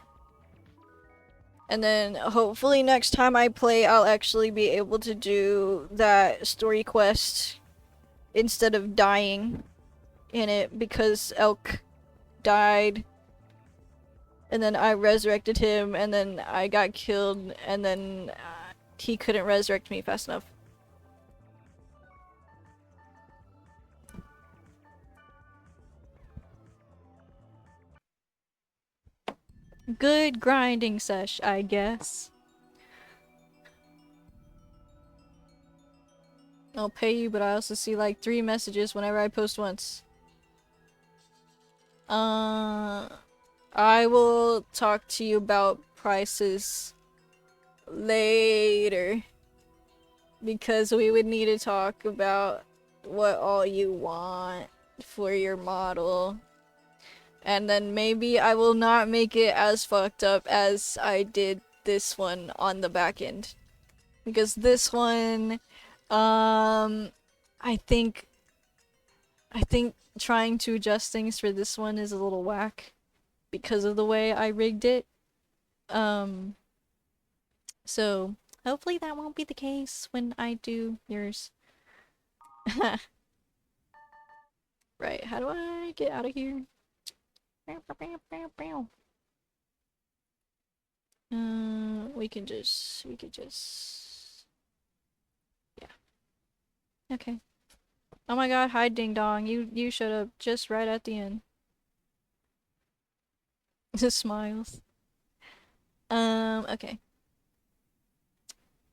And then hopefully next time I play, I'll actually be able to do that story quest instead of dying in it, because Elk died and then I resurrected him and then I got killed and then he couldn't resurrect me fast enough. Good grinding sesh, I guess. I'll pay you, but I also see like 3 messages whenever I post once. I will talk to you about prices later. Because we would need to talk about what all you want for your model. And then maybe I will not make it as fucked up as I did this one on the back end. because this one, I think trying to adjust things for this one is a little whack because of the way I rigged it. Um, so hopefully that won't be the case when I do yours. Right, how do I get out of here? We could just, yeah. Okay. Oh my god, hi Ding Dong, you showed up just right at the end. Just smiles. Okay.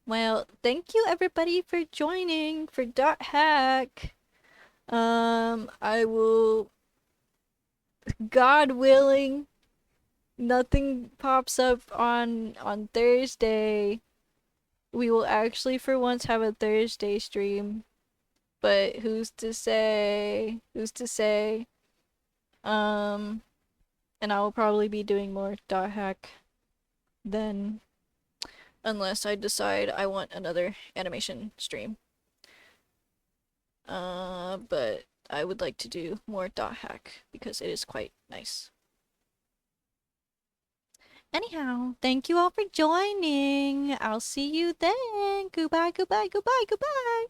Well, thank you everybody for joining for Dot Hack. I will, God willing, nothing pops up on Thursday. We will actually for once have a Thursday stream. But who's to say? Who's to say? And I will probably be doing more Dot Hack then, unless I decide I want another animation stream. But I would like to do more Dot Hack because it is quite nice. Anyhow, thank you all for joining. I'll see you then. Goodbye, goodbye, goodbye, goodbye.